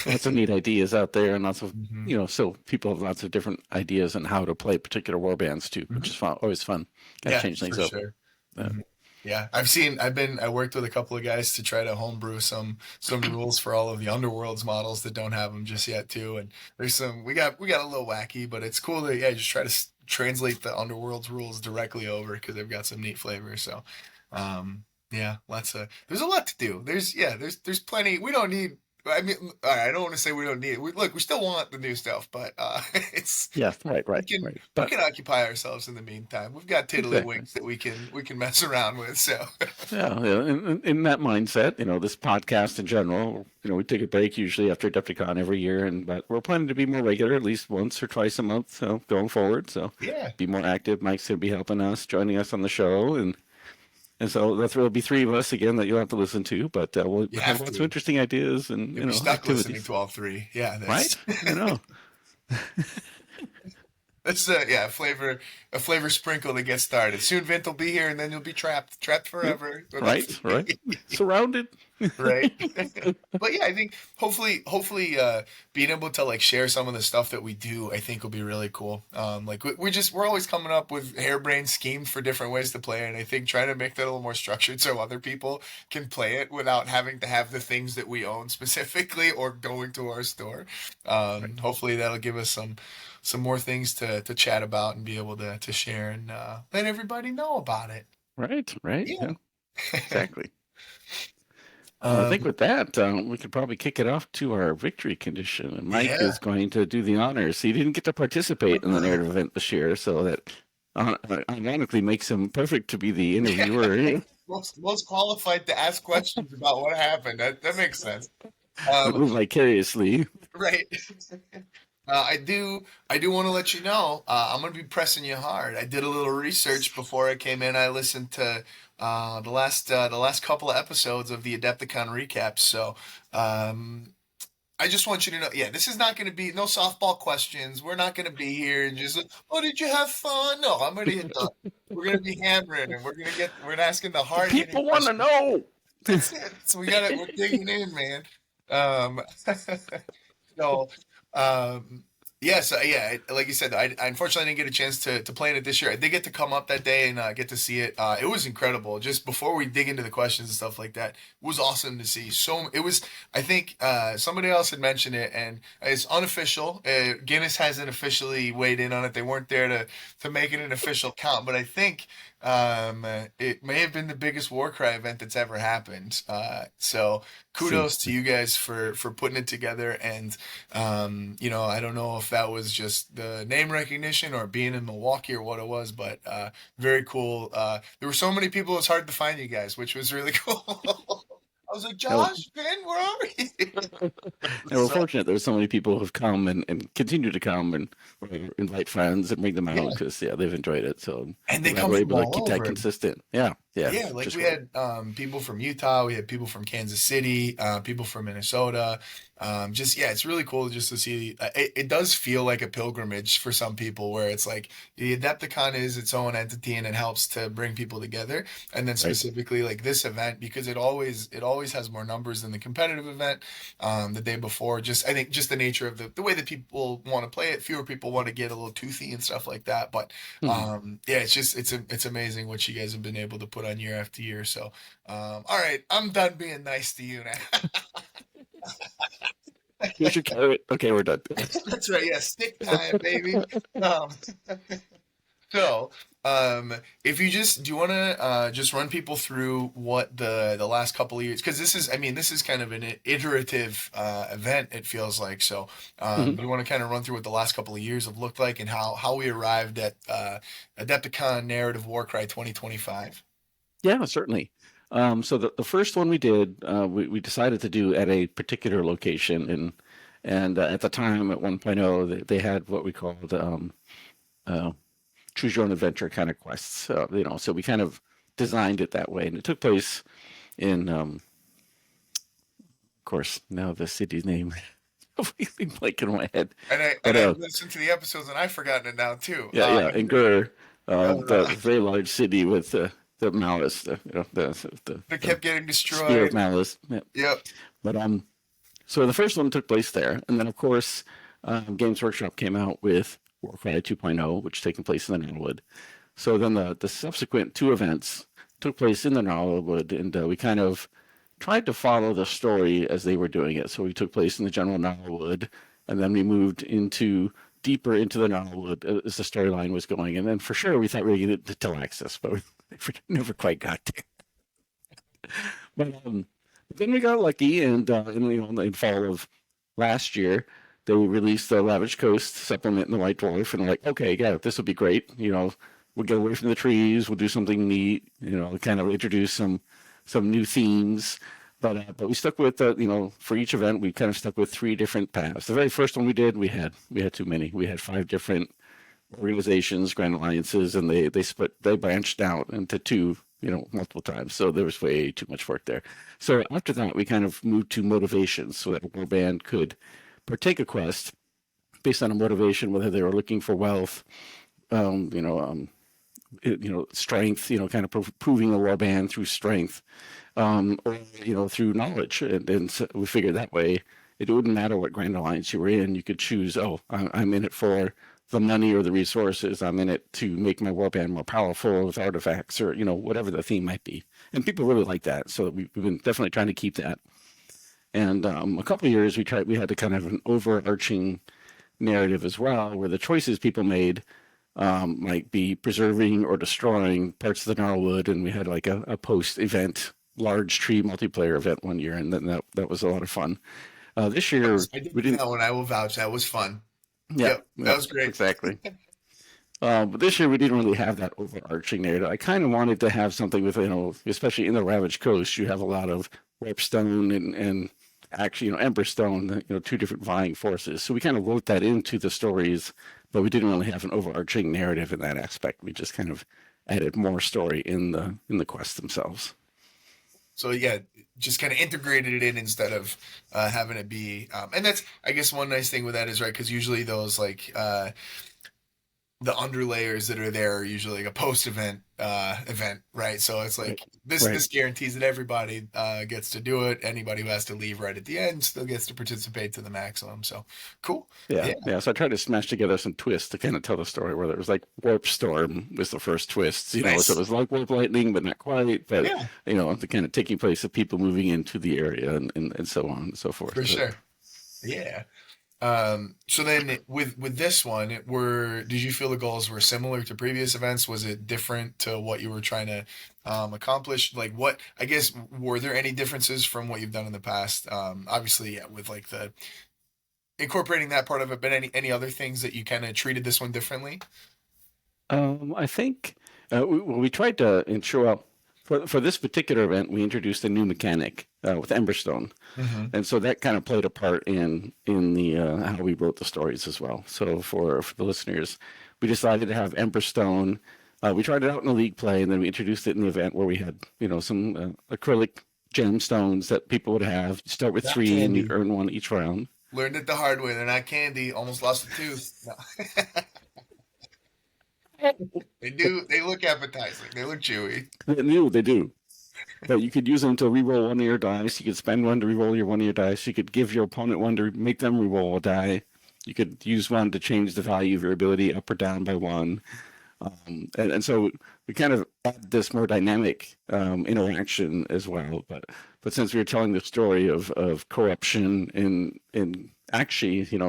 Speaker 1: Lots of neat ideas out there, and lots of,
Speaker 2: it.
Speaker 1: so people have lots of different ideas on how to play particular war bands too, which is fun, always fun. Kind of
Speaker 2: Yeah,
Speaker 1: change things
Speaker 2: for
Speaker 1: up.
Speaker 2: sure.
Speaker 1: Uh,
Speaker 2: Mhm. Yeah, I worked with a couple of guys to try to homebrew some rules for all of the Underworlds models that don't have them just yet too. And there's some we got a little wacky, but it's cool to yeah just try to translate the Underworlds rules directly over because they've got some neat flavor. So, yeah, lots of there's a lot to do. There's plenty. We don't need. I mean, all right, I don't want to say we don't need it. We still want the new stuff, but it's
Speaker 1: yeah, right,
Speaker 2: we
Speaker 1: right,
Speaker 2: can
Speaker 1: right.
Speaker 2: we
Speaker 1: But
Speaker 2: can occupy ourselves in the meantime. We've got
Speaker 1: exactly.
Speaker 2: tiddlywinks that we can mess around with. So
Speaker 1: Yeah, yeah. In that mindset, this podcast in general, we take a break usually after Adepticon every year, but we're planning to be more regular, at least once or twice a month, going forward. So
Speaker 2: yeah,
Speaker 1: be more active. Mike's gonna be helping us, joining us on the show, and so there'll be three of us again that you'll have to listen to, but we'll
Speaker 2: you
Speaker 1: have
Speaker 2: have
Speaker 1: lots of
Speaker 2: to.
Speaker 1: interesting ideas and
Speaker 2: You'll be stuck listening
Speaker 1: activities.
Speaker 2: to all three. Yeah, that's
Speaker 1: Right? I know.
Speaker 2: that's yeah a flavor sprinkle that gets started. Soon Vint will be here, and then you'll be trapped
Speaker 1: Yep.
Speaker 2: forever. So
Speaker 1: Right, right. Surrounded.
Speaker 2: right. But yeah, I think hopefully being able to like share some of the stuff that we do, I think will be really cool. Like we're always coming up with harebrained schemes for different ways to play, and I think trying to make that a little more structured so other people can play it without having to have the things that we own specifically or going to our store.
Speaker 1: Right,
Speaker 2: Hopefully that'll give us some more things to chat about and be able to share and let everybody know about it.
Speaker 1: right, right.
Speaker 2: Yeah.
Speaker 1: Yeah, exactly. Well, I think
Speaker 2: Um,
Speaker 1: with that, we could probably kick it off to our victory condition. And Mike
Speaker 2: yeah.
Speaker 1: is going to do the honors. He didn't get to participate in the narrative event this year, so that ironically makes him perfect to be the
Speaker 2: Yeah.
Speaker 1: interviewer.
Speaker 2: Most qualified to ask questions about what happened. That makes sense. Um,
Speaker 1: Live vicariously.
Speaker 2: right. I do want to let you know. I'm gonna be pressing you hard. I did a little research before I came in. I listened to the last couple of episodes of the Adepticon recaps. So um, I just want you to know. Yeah, this is not going to be no softball questions. We're not going to be here and just oh, did you have fun? No, I'm going to hit the. We're going to be hammering and we're asking the
Speaker 1: The
Speaker 2: hard hitting
Speaker 1: people want to
Speaker 2: questions.
Speaker 1: know.
Speaker 2: That's it. So we're digging in, man. Um, so, um, yes, yeah, like you said, I unfortunately didn't get a chance to play in it this year. I did get to come up that day and get to see it. It was incredible. Just before we dig into the questions and stuff like that, it was awesome to see. So it was. I think somebody else had mentioned it, and it's unofficial. Guinness hasn't officially weighed in on it. They weren't there to make it an official count, but I think it may have been the biggest Warcry event that's ever happened. So
Speaker 1: See,
Speaker 2: kudos to you guys for putting it together. And I don't know if that was just the name recognition or being in Milwaukee or what it was, but very cool. There were so many people; it's hard to find you guys, which was really cool. I was like,
Speaker 1: now,
Speaker 2: Josh, Ben, where are you?
Speaker 1: and we're
Speaker 2: So
Speaker 1: fortunate there's so many people who've come and continue to come and invite friends and bring them out
Speaker 2: yeah,
Speaker 1: because they've enjoyed it. So
Speaker 2: and
Speaker 1: I'm
Speaker 2: they
Speaker 1: glad
Speaker 2: come
Speaker 1: we're
Speaker 2: from
Speaker 1: able to
Speaker 2: all
Speaker 1: keep that
Speaker 2: over.
Speaker 1: consistent. Yeah, yeah,
Speaker 2: Yeah,
Speaker 1: which
Speaker 2: like
Speaker 1: is
Speaker 2: we
Speaker 1: great.
Speaker 2: had people from Utah, we had people from Kansas City, people from Minnesota. Just yeah, it's really cool just to see. It does feel like a pilgrimage for some people, where it's like the Adepticon is its own entity and it helps to bring people together. And then
Speaker 1: Right.
Speaker 2: specifically like this event, because it always has more numbers than the competitive event the day before. Just I think just the nature of the way that people want to play it, fewer people want to get a little toothy and stuff like that. But
Speaker 1: Mhm.
Speaker 2: yeah, it's amazing what you guys have been able to put on year after year. So, all right, I'm done being nice to you now.
Speaker 1: Here's your carrot. Okay, we're done.
Speaker 2: That's right. Yeah, stick time, baby. Um, so, um, if you just do you want to just run people through what the last couple of years because this is kind of an iterative event it feels like so
Speaker 1: Mhm.
Speaker 2: you want to kind of run through what the last couple of years have looked like and how we arrived at Adepticon Narrative Warcry 2025.
Speaker 1: Yeah, certainly. So the first one we did, we decided to do at a particular location, and at the time at 1.0, they had what we called uh, choose your own adventure kind of quests. So we kind of designed it that way, and it took place in, of course, now the city's name completely blank in my head,
Speaker 2: And
Speaker 1: but
Speaker 2: I listened to the episodes and I've forgotten it now too.
Speaker 1: yeah, in Gur,
Speaker 2: Uh,
Speaker 1: the very large city with the malice,
Speaker 2: They
Speaker 1: the
Speaker 2: kept getting
Speaker 1: spear of
Speaker 2: destroyed.
Speaker 1: malice. Yeah.
Speaker 2: Yep.
Speaker 1: But so the first one took place there, and then of course, Games Workshop came out with Warcry 2.0, which taking place in the Gnarlwood. So then the subsequent two events took place in the Gnarlwood, and we kind of tried to follow the story as they were doing it. So we took place in the general Gnarlwood, and then we moved into deeper into the Gnarlwood as the storyline was going. And then for sure we thought we were going to get to Talaxis, but we never quite got there. But then we got lucky, and in fall of last year, they released the Ravaged Coast supplement in the White Dwarf, and we're like, okay, yeah, this will be great. We'll get away from the trees, we'll do something neat, kind of introduce some new themes. But we stuck with for each event we kind of stuck with three different paths. The very first one we did, we had too many. We had 5 different organizations, grand alliances, and they branched out into two, multiple times. So there was way too much work there. So after that, we kind of moved to motivations so that a warband could partake a quest based on a motivation, whether they were looking for wealth, um, you know, um, strength, kind of proving a warband through strength, or through knowledge. And so we figured that way it wouldn't matter what grand alliance you were in. You could choose, oh, I'm in it for the money or the resources. I'm in it to make my warband more powerful with artifacts or whatever the theme might be. And people really like that, so we've been definitely trying to keep that. And a couple of years we had to kind of have an overarching narrative as well, where the choices people made might be preserving or destroying parts of the Gnarlwood, and we had like a post-event large tree multiplayer event one year, and then that was a lot of fun. This year
Speaker 2: I did
Speaker 1: we
Speaker 2: do
Speaker 1: didn't.
Speaker 2: that one. I will vouch. That was fun.
Speaker 1: Yeah,
Speaker 2: Yep. That
Speaker 1: yeah,
Speaker 2: was great.
Speaker 1: exactly. But this year we didn't really have that overarching narrative. I kind of wanted to have something with, especially in the Ravaged Coast, you have a lot of warpstone and actually, emberstone, two different vying forces. So we kind of wrote that into the stories, but we didn't really have an overarching narrative in that aspect. We just kind of added more story in the quests themselves.
Speaker 2: So yeah, just kind of integrated it in instead of having it be. And that's, I guess, one nice thing with that is right because usually those like the underlayers that are there are usually like a post-event event, right? So it's
Speaker 1: Right.
Speaker 2: like this
Speaker 1: Right.
Speaker 2: this guarantees that everybody gets to do it. Anybody who has to leave right at the end still gets to participate to the maximum. So cool.
Speaker 1: Yeah,
Speaker 2: Yeah.
Speaker 1: yeah. So I tried to smash together some twists to kind of tell the story. Where there was like warp storm was the first twist, so it
Speaker 2: Nice.
Speaker 1: was like warp lightning, but not quite. But
Speaker 2: Yeah,
Speaker 1: the kind of taking place of people moving into the area and so on and so forth.
Speaker 2: for sure. Yeah. So then with this one, did you feel the goals were similar to previous events? Was it different to what you were trying to accomplish? Like what, I guess, were there any differences from what you've done in the past? Obviously, yeah, with like the incorporating that part of it, but any other things that you kind of treated this one differently?
Speaker 1: I think we tried to ensure. Well, for this particular event, we introduced a new mechanic with Emberstone,
Speaker 2: Hmm.
Speaker 1: and so that kind of played a part in the how we wrote the stories as well. So for the listeners, we decided to have Emberstone. We tried it out in the league play, and then we introduced it in the event where we had some acrylic gemstones that people would have. You start with
Speaker 2: Not
Speaker 1: 3, and you
Speaker 2: candy.
Speaker 1: earn one each round.
Speaker 2: Learned it the hard way. They're not candy. Almost lost a tooth. No. They do. They look appetizing. They look chewy.
Speaker 1: They do. But you could use them to reroll one of your dice. You could spend one to reroll one of your dice. You could give your opponent one to make them reroll a die. You could use one to change the value of your ability up or down by one. And so we kind of add this more dynamic interaction as well. But since we were telling the story of corruption in actually, here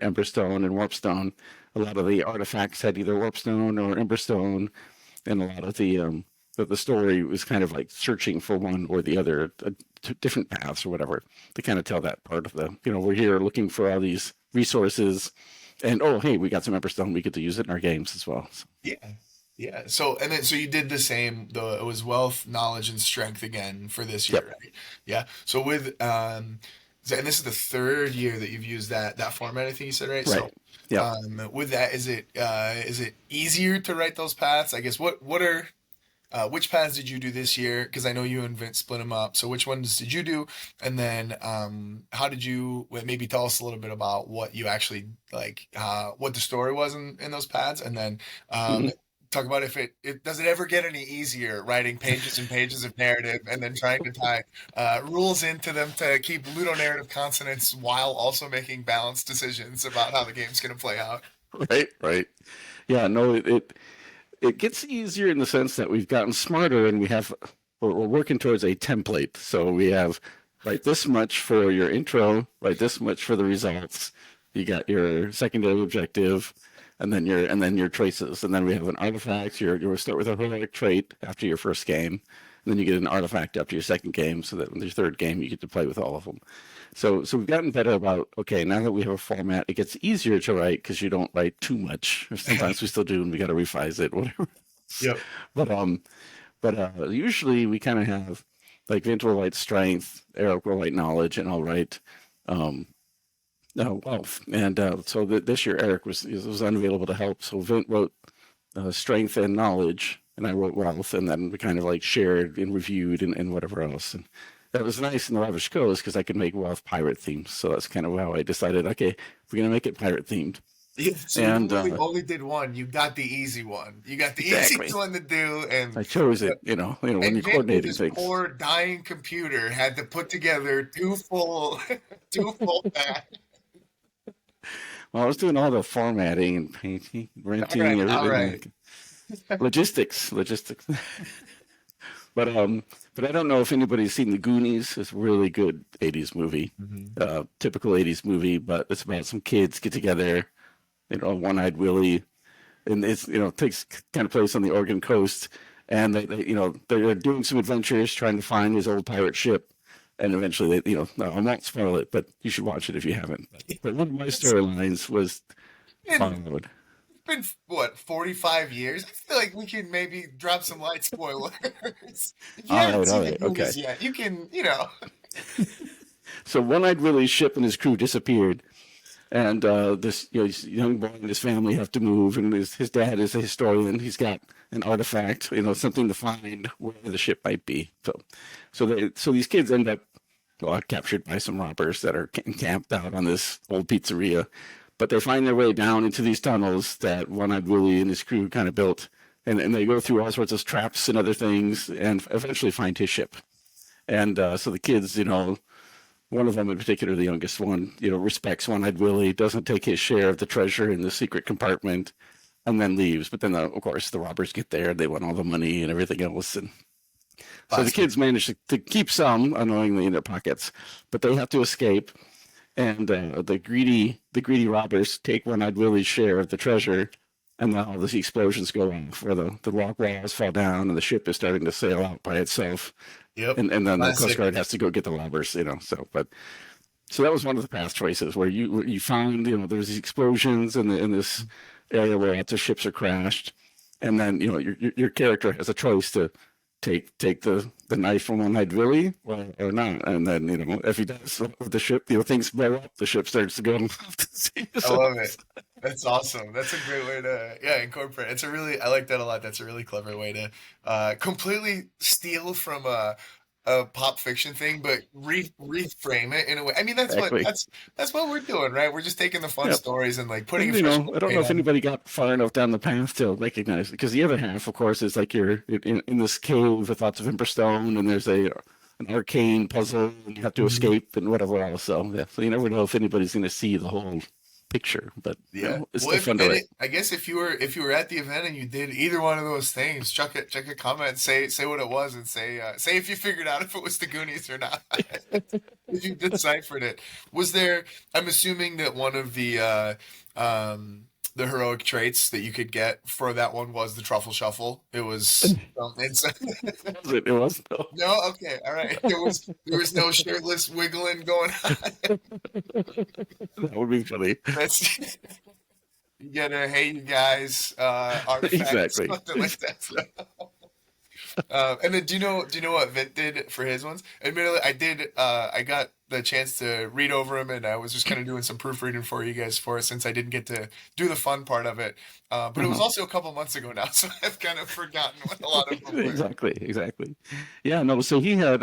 Speaker 1: Emberstone and Warpstone, a lot of the artifacts had either Warpstone or Emberstone, and a lot of the story was kind of like searching for one or the other, different paths or whatever, to kind of tell that part of we're here looking for all these resources, and oh hey, we got some Emberstone, we get to use it in our games as well. So,
Speaker 2: Yeah. Yeah. So you did the same, though it was wealth, knowledge, and strength again for this year,
Speaker 1: yep,
Speaker 2: right? Yeah. So with and this is the third year that you've used that format, I think you said, right?
Speaker 1: right,
Speaker 2: So
Speaker 1: yep.
Speaker 2: with that, is it easier to write those paths? I guess what are which paths did you do this year? Because I know you and Vince split them up. So which ones did you do? And then how did you maybe tell us a little bit about what you actually like, what the story was in those paths, and then um,
Speaker 1: Hmm.
Speaker 2: talk about if it does it ever get any easier writing pages and pages of narrative and then trying to tie rules into them to keep ludonarrative consonants while also making balanced decisions about how the game's going to play out.
Speaker 1: Right, right. Yeah, no, it gets easier in the sense that we've gotten smarter and we're working towards a template. So we have write this much for your intro, write this much for the results. You got your secondary objective, and then your traces, and then we have an artifact. You start with a heroic trait after your first game, and then you get an artifact after your second game, so that in your third game you get to play with all of them. So we've gotten better about, okay, now that we have a format, it gets easier to write because you don't write too much. Sometimes we still do, and we got to revise it, whatever.
Speaker 2: Yep.
Speaker 1: But usually we kind of have, like, Vint will write strength, Eric will write knowledge, and I'll write um, wealth. And so this year Eric was unavailable to help, so Vint wrote strength and knowledge, and I wrote wealth, and then we kind of like shared and reviewed and whatever else. And that was nice in the Ravaged Coast because I could make wealth pirate themed. So that's kind of how I decided, okay, we're gonna make it pirate themed.
Speaker 2: Yeah, so
Speaker 1: And
Speaker 2: you only did one. You got the easy one. You got the
Speaker 1: exactly,
Speaker 2: easiest one to do,
Speaker 1: I chose it. When
Speaker 2: and
Speaker 1: you're
Speaker 2: Vic with
Speaker 1: coordinating
Speaker 2: his
Speaker 1: things.
Speaker 2: poor dying computer had to put together two full, two full packs.
Speaker 1: Well, I was doing all the formatting and painting,
Speaker 2: All right,
Speaker 1: renting,
Speaker 2: all right.
Speaker 1: everything. Logistics. But I don't know if anybody's seen The Goonies. It's a really good '80s movie, typical '80s movie, but it's about some kids get together, One-Eyed Willie, and it takes kind of place on the Oregon coast, and they're doing some adventures trying to find his old pirate ship, and eventually no, I won't spoil it, but you should watch it if you haven't. But one of my
Speaker 2: It's
Speaker 1: storylines was
Speaker 2: been
Speaker 1: followed.
Speaker 2: been what 45 years. I feel like we can maybe drop some light spoilers. If you haven't
Speaker 1: All
Speaker 2: seen the
Speaker 1: right, okay.
Speaker 2: Goonies yet, you can
Speaker 1: So One-Eyed Willie's ship and his crew disappeared, and this young boy and his family have to move, and his dad is a historian. He's got an artifact, something to find where the ship might be. So these kids end up captured by some robbers that are camped out on this old pizzeria, but they find their way down into these tunnels that One-Eyed Willie and his crew kind of built, and they go through all sorts of traps and other things, and eventually find his ship. And so the kids, one of them in particular, the youngest one, respects One-Eyed Willie, doesn't take his share of the treasure in the secret compartment, and then leaves. But then, of course, the robbers get there. They want all the money and everything else. And so the kids manage to keep some, unknowingly, in their pockets, but they have to escape. And the greedy robbers take One-Eyed Willie's share of the treasure, and then all the explosions go off, where the rock walls fall down, and the ship is starting to sail out by itself.
Speaker 2: Yep.
Speaker 1: And then the Coast
Speaker 2: Classic.
Speaker 1: Guard has to go get the robbers, So that was one of the past choices where you found, there's these explosions in this area where lots of ships are crashed, and then your character has a choice to take the knife from One-Eyed Willie or not, and then if he does, the ship, things blow up, the ship starts to go off to sea.
Speaker 2: I love it. That's awesome. That's a great way to incorporate. I like that a lot. That's a really clever way to completely steal from a pop fiction thing, but reframe it in a way. I mean,
Speaker 1: Exactly.
Speaker 2: that's what we're doing, right? We're just taking the fun
Speaker 1: Yep.
Speaker 2: stories and like putting
Speaker 1: And
Speaker 2: a fresh
Speaker 1: I don't know
Speaker 2: spin
Speaker 1: if
Speaker 2: on.
Speaker 1: anybody got far enough down the path to recognize it, because the other half, of course, is like you're in this cave with lots of emberstone, and there's an arcane puzzle, and you have to
Speaker 2: Mhm.
Speaker 1: escape and whatever else. So you never know if anybody's going to see the whole picture, but
Speaker 2: Yeah.
Speaker 1: it's
Speaker 2: Well,
Speaker 1: still fun to write.
Speaker 2: I guess if you were at the event and you did either one of those things, check a comment, and say what it was, and say if you figured out if it was the Goonies or not. If you deciphered it. Was there? I'm assuming that one of the heroic traits that you could get for that one was the truffle shuffle. It was
Speaker 1: It was no.
Speaker 2: no, okay, all right. There was no shirtless wiggling going on.
Speaker 1: That would be funny.
Speaker 2: That's you get a hey you guys artifact,
Speaker 1: Exactly.
Speaker 2: something like that. So, and then do you know what Vint did for his ones? Admittedly, I did. I got the chance to read over them, and I was just kind of doing some proofreading for you guys for it since I didn't get to do the fun part of it. But it was
Speaker 1: Uh-huh.
Speaker 2: also a couple months ago now, so I've kind of forgotten what a lot of them were.
Speaker 1: Exactly. Yeah, no. So he had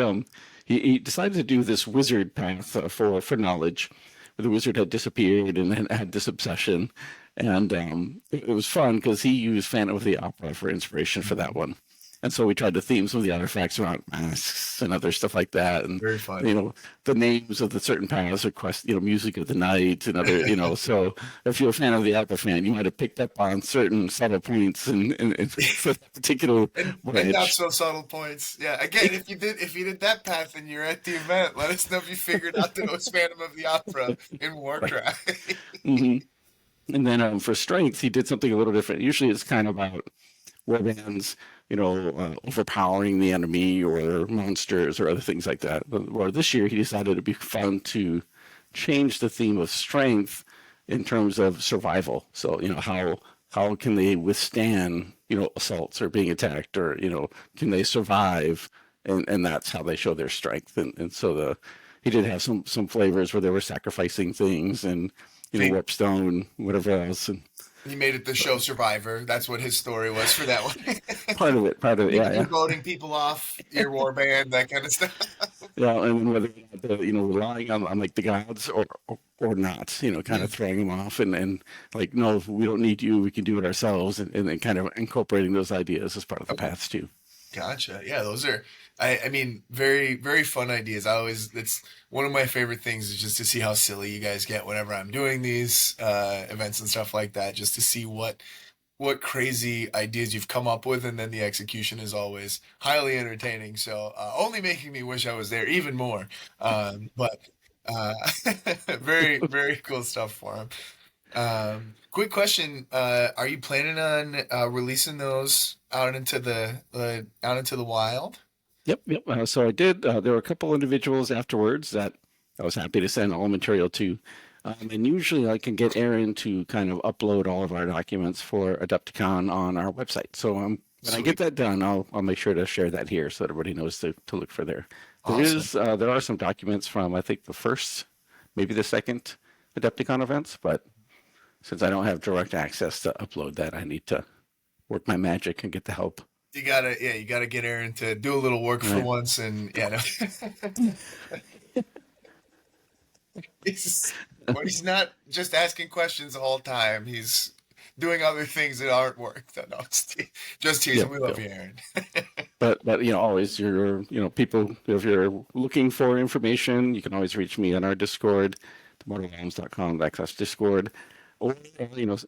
Speaker 1: he decided to do this wizard path for knowledge, the wizard had disappeared and then had this obsession. And it was fun because he used Phantom of the Opera for inspiration for that one. And so we tried to theme some of the artifacts around masks and other stuff like that. And,
Speaker 2: Very fun.
Speaker 1: The names of the certain paths request, music of the night and other, so if you're a fan of the opera fan, you might have picked up on certain subtle points and for that particular
Speaker 2: and not so subtle points. Yeah. Again, if you did that path and you're at the event, let us know if you figured out that it was Phantom of the Opera in Warcry.
Speaker 1: Mm-hmm. And then for strength, he did something a little different. Usually it's kind of about warbands, overpowering the enemy or monsters or other things like that. Or this year, he decided it'd be fun to change the theme of strength in terms of survival. So, how can they withstand, assaults or being attacked, or can they survive? And that's how they show their strength. And so he did have some flavors where they were sacrificing things and warpstone, whatever else. And
Speaker 2: he made it the show Survivor. That's what his story was for that one.
Speaker 1: part of it, yeah.
Speaker 2: Voting people off your warband, that kind of stuff.
Speaker 1: Yeah, and whether relying on like the gods or not, kind of throwing them off and like, no, we don't need you, we can do it ourselves, and then kind of incorporating those ideas as part of the paths too.
Speaker 2: Gotcha. Yeah, those are, I mean, very, very fun ideas. It's one of my favorite things is just to see how silly you guys get whenever I'm doing these events and stuff like that, just to see what crazy ideas you've come up with, and then the execution is always highly entertaining. So only making me wish I was there even more. But very, very cool stuff for him. Quick question: are you planning on releasing those out into the wild?
Speaker 1: Yep. So I did. There were a couple individuals afterwards that I was happy to send all material to. And usually I can get Aaron to kind of upload all of our documents for Adepticon on our website. So when I get that done, I'll make sure to share that here so that everybody knows to look for there.
Speaker 2: Awesome.
Speaker 1: There are some documents from, I think, the first, maybe the second Adepticon events, but since I don't have direct access to upload that, I need to work my magic and get the help.
Speaker 2: You gotta get Aaron to do a little work for once, and no. He's not just asking questions the whole time. He's doing other things that aren't work. No, just teasing. We love you, Aaron.
Speaker 1: But always people, if you're looking for information, you can always reach me on our Discord, themortalrealms.com/Discord. Or,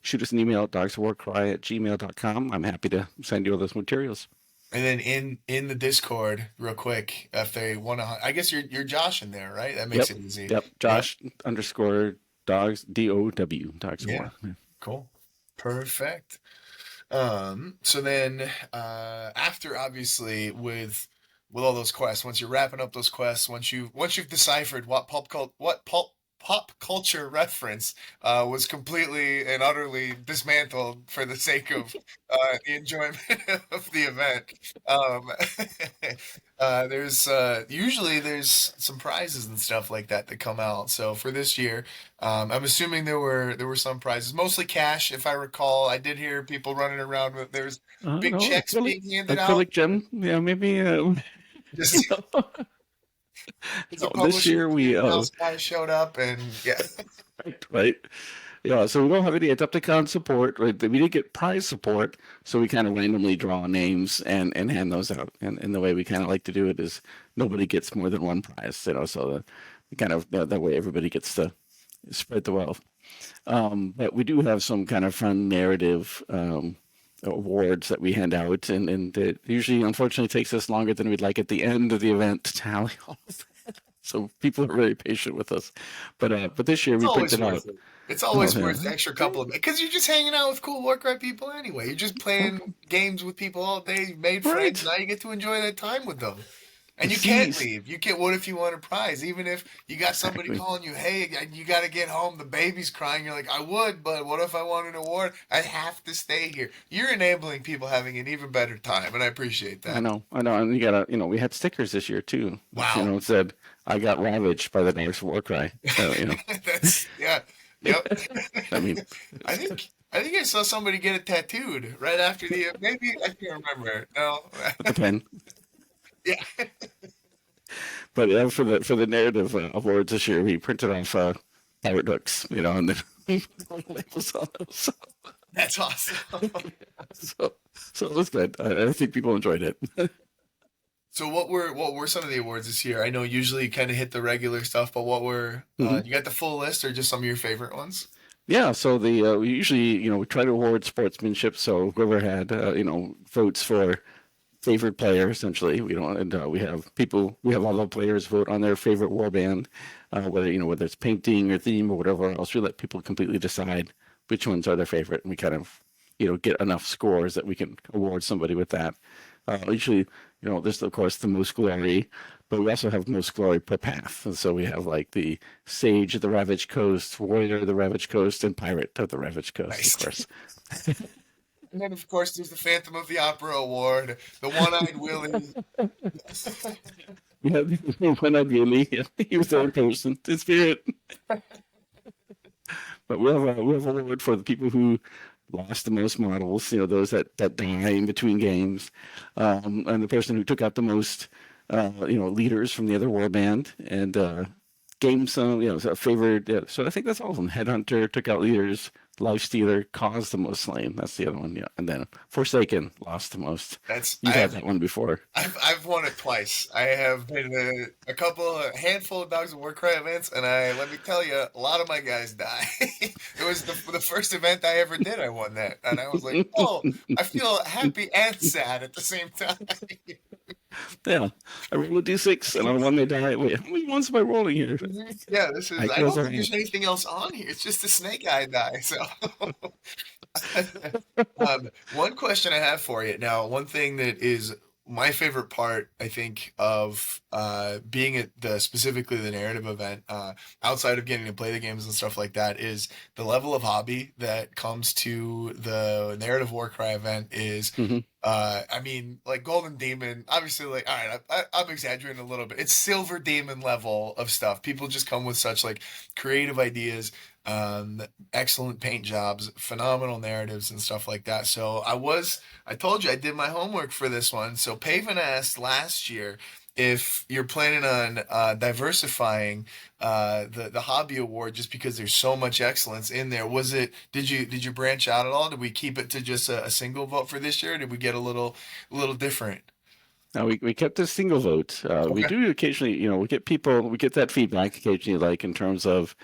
Speaker 1: shoot us an email at dogswarcry@gmail.com. I'm happy to send you all those materials.
Speaker 2: And then in the Discord, real quick, if they want to, I guess you're Josh in there, right? That makes it easy.
Speaker 1: Yep. Josh _ dogs, DOW, dogs.
Speaker 2: Yeah. Cool. Perfect. So then, after obviously with all those quests, once you're wrapping up those quests, once you've deciphered what pop culture reference was completely and utterly dismantled for the sake of the enjoyment of the event. Usually there's some prizes and stuff like that come out. So for this year, I'm assuming there were some prizes, mostly cash, if I recall. I did hear people running around with there's big checks being handed out.
Speaker 1: Acrylic gem, yeah, maybe.
Speaker 2: Just,
Speaker 1: this year we
Speaker 2: guy showed up and
Speaker 1: right. Yeah, so we don't have any Adepticon support. Right? We did get prize support, so we kind of randomly draw names and hand those out. And the way we kind of like to do it is nobody gets more than one prize, so that way everybody gets to spread the wealth. But we do have some kind of fun narrative awards that we hand out, and it usually, unfortunately, takes us longer than we'd like at the end of the event to tally all of that. So people are really patient with us. But this year we printed out.
Speaker 2: It's always worth the extra couple of, because you're just hanging out with cool Warcry people anyway. You're just playing games with people all day. You made friends. Now you get to enjoy that time with them. And you can't leave. You can't. What if you want a prize? Even if you got somebody calling you, hey, you got to get home. The baby's crying. You're like, I would, but what if I want an award? I have to stay here. You're enabling people having an even better time, and I appreciate that.
Speaker 1: I know. And you gotta, we had stickers this year too.
Speaker 2: Wow.
Speaker 1: It said, I got ravaged by the Dogs Warcry.
Speaker 2: That's Yep.
Speaker 1: I mean,
Speaker 2: I think I saw somebody get it tattooed right after the. Maybe I can't remember. No.
Speaker 1: With the pen.
Speaker 2: Yeah.
Speaker 1: But for the narrative awards this year, we printed off pirate hooks, and then labels on them. So,
Speaker 2: That's awesome.
Speaker 1: so, so it was good. I think people enjoyed it.
Speaker 2: So what were some of the awards this year? I know usually you kind of hit the regular stuff, but what were
Speaker 1: Mhm.
Speaker 2: you got the full list or just some of your favorite ones?
Speaker 1: Yeah, so the we usually we try to award sportsmanship. So whoever had votes for favorite player, essentially, we have people, we have all the players vote on their favorite warband, whether it's painting or theme or whatever else. We let people completely decide which ones are their favorite, and we kind of get enough scores that we can award somebody with that. Usually, there's of course the most glory, but we also have most glory per path. And so we have like the Sage of the Ravaged Coast, Warrior of the Ravaged Coast, and Pirate of the Ravaged Coast, of
Speaker 2: Nice.
Speaker 1: course.
Speaker 2: And then of course there's the Phantom of the Opera award, the One-Eyed Willie.
Speaker 1: We have when ideally he was the only person, the spirit. But we have an award for the people who lost the most models, those that die in between games, and the person who took out the most, leaders from the other warband, and game some, favored. Yeah, so I think that's all of them. Headhunter took out leaders. Life Stealer caused the most slain. That's the other one. Yeah, and then Forsaken lost the most.
Speaker 2: That's I
Speaker 1: You've had
Speaker 2: have
Speaker 1: that one before.
Speaker 2: I've won it twice. I have been a handful of Dogs of Warcry events, and let me tell you, a lot of my guys die. It was the first event I ever did. I won that, and I was like, oh, I feel happy and sad at the same time.
Speaker 1: Yeah, I roll a d6, and on one they die. Wait, how many ones am I rolling here?
Speaker 2: Yeah, this is.
Speaker 1: I
Speaker 2: I
Speaker 1: close
Speaker 2: don't
Speaker 1: our
Speaker 2: think there's
Speaker 1: hands.
Speaker 2: anything else on here. It's just the snake eye die. So, one question I have for you now. One thing that is my favorite part, I think, of being at specifically the narrative event, outside of getting to play the games and stuff like that, is the level of hobby that comes to the narrative Warcry event is.
Speaker 1: Hmm.
Speaker 2: I mean, like Golden Demon, obviously, like, all right, I'm exaggerating a little bit. It's Silver Demon level of stuff. People just come with such like creative ideas, um, excellent paint jobs, phenomenal narratives and stuff like that. So I told you I did my homework for this one. So Paven asked last year if you're planning on diversifying the hobby award just because there's so much excellence in there. Did you branch out at all? Did we keep it to just a single vote for this year? Or did we get a little different?
Speaker 1: Now we kept a single vote. We
Speaker 2: Okay.
Speaker 1: do occasionally, we get that feedback occasionally, like in terms of,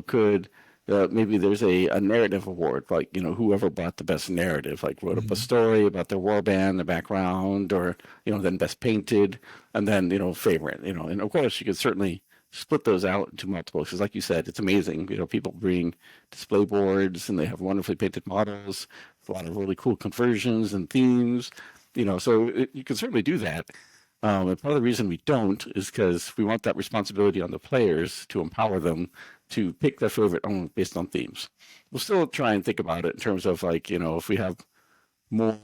Speaker 1: could maybe there's a narrative award, like whoever brought the best narrative, like wrote up a
Speaker 2: Hmm.
Speaker 1: story about their warband, the background, or then best painted, and then favorite, and of course you could certainly split those out into multiple, because like you said, it's amazing. People bring display boards and they have wonderfully painted models, a lot of really cool conversions and themes. So you can certainly do that. And part of the reason we don't is because we want that responsibility on the players to empower them to pick their favorite own based on themes. We'll still try and think about it in terms of like, if we have more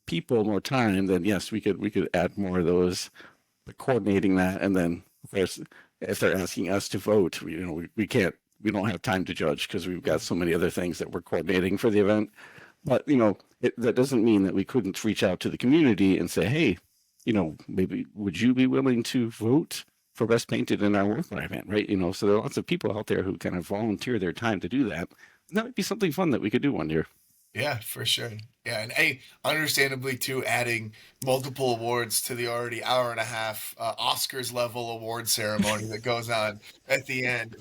Speaker 1: people, more time, then yes, we could add more of those, but coordinating that, and then of course, if they're asking us to vote, we can't, we don't have time to judge because we've got so many other things that we're coordinating for the event. But that doesn't mean that we couldn't reach out to the community and say, hey, maybe would you be willing to vote for best painted in our work event, right? So there are lots of people out there who kind of volunteer their time to do that. And that might be something fun that we could do one year.
Speaker 2: Yeah, for sure. Yeah, and understandably too, adding multiple awards to the already hour and a half Oscars level award ceremony that goes on at the end.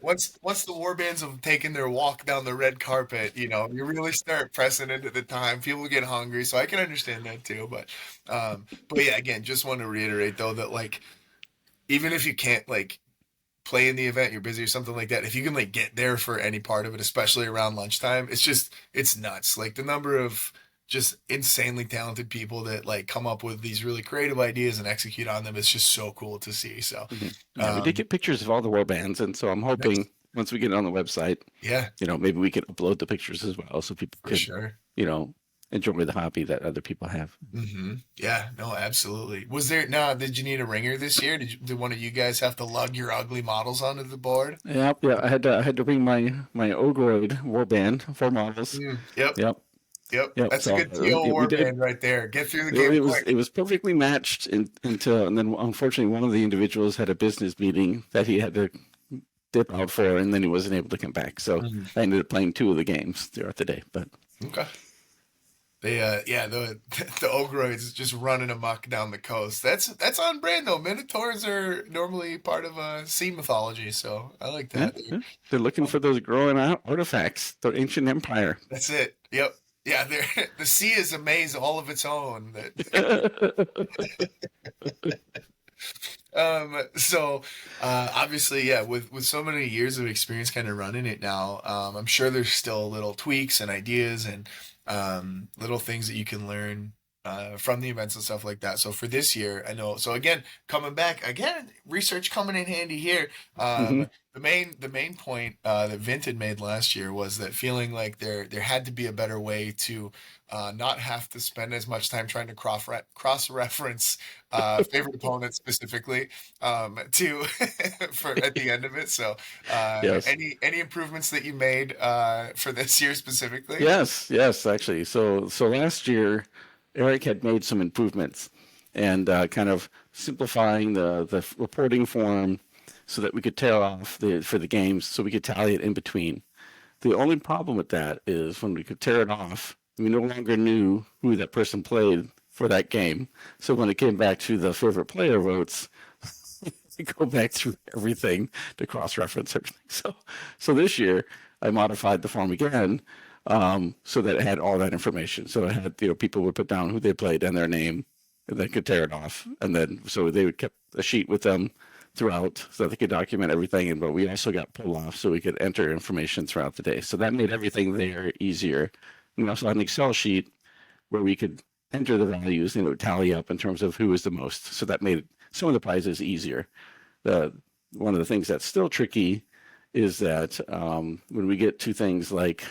Speaker 2: Once the war bands have taken their walk down the red carpet, you really start pressing into the time. People get hungry, so I can understand that too. But yeah, again, just want to reiterate though that like even if you can't like play in the event, you're busy or something like that, if you can like get there for any part of it, especially around lunchtime, it's nuts. Like the number of just insanely talented people that like come up with these really creative ideas and execute on them. It's just so cool to see. So,
Speaker 1: Mhm. Yeah, we did
Speaker 2: um,
Speaker 1: get pictures of all the war bands, and so I'm
Speaker 2: nice.
Speaker 1: hoping once we get it on the website,
Speaker 2: Yeah,
Speaker 1: maybe we can upload the pictures as well, so people
Speaker 2: for
Speaker 1: could,
Speaker 2: sure.
Speaker 1: you know, enjoy the hobby that other people have.
Speaker 2: Yeah, no, absolutely. Was there now? Did you need a ringer this year? Did one of you guys have to lug your ugly models onto the board?
Speaker 1: Yep, yeah, I had to bring my Ogroid warband for models.
Speaker 2: Yep,
Speaker 1: Yep,
Speaker 2: yep.
Speaker 1: yep.
Speaker 2: That's a
Speaker 1: So
Speaker 2: good TO
Speaker 1: we
Speaker 2: warband
Speaker 1: did.
Speaker 2: right there. Get through the
Speaker 1: It,
Speaker 2: game
Speaker 1: it was
Speaker 2: quick.
Speaker 1: it was perfectly matched until, and then unfortunately one of the individuals had a business meeting that he had to dip out for, and then he wasn't able to come back. So
Speaker 2: Mhm.
Speaker 1: I ended up playing 2 of the games throughout the day. But
Speaker 2: Okay. They yeah, the ogroids just running amok down the coast. That's on brand though. Minotaurs are normally part of sea mythology, so I like
Speaker 1: yeah,
Speaker 2: that.
Speaker 1: yeah. They're looking for those growing out artifacts, the ancient empire.
Speaker 2: That's it. Yep. Yeah, the sea is a maze all of its own. That so obviously, yeah, with so many years of experience kind of running it now, I'm sure there's still little tweaks and ideas and little things that you can learn from the events and stuff like that. So for this year, I know. So again, coming back again, research coming in handy here.
Speaker 1: Hmm.
Speaker 2: The main point that Vint had made last year was that feeling like there had to be a better way to not have to spend as much time trying to cross reference favorite opponents specifically to for at the end of it. So
Speaker 1: Yes.
Speaker 2: any improvements that you made for this year specifically?
Speaker 1: Yes, yes, actually. So last year, Eric had made some improvements and kind of simplifying the reporting form so that we could tail off for the games, so we could tally it in between. The only problem with that is when we could tear it off, we no longer knew who that person played for that game. So when it came back to the favorite player votes, we go back through everything to cross-reference everything. So this year I modified the form again, so that it had all that information. So it had, people would put down who they played and their name, and they could tear it off, and then so they would keep a sheet with them throughout, so that they could document everything. And but we also got pull off, so we could enter information throughout the day. So that made everything there easier. We also had an Excel sheet where we could enter the values, tally up in terms of who was the most. So that made some of the prizes easier. The One of the things that's still tricky is that when we get to things like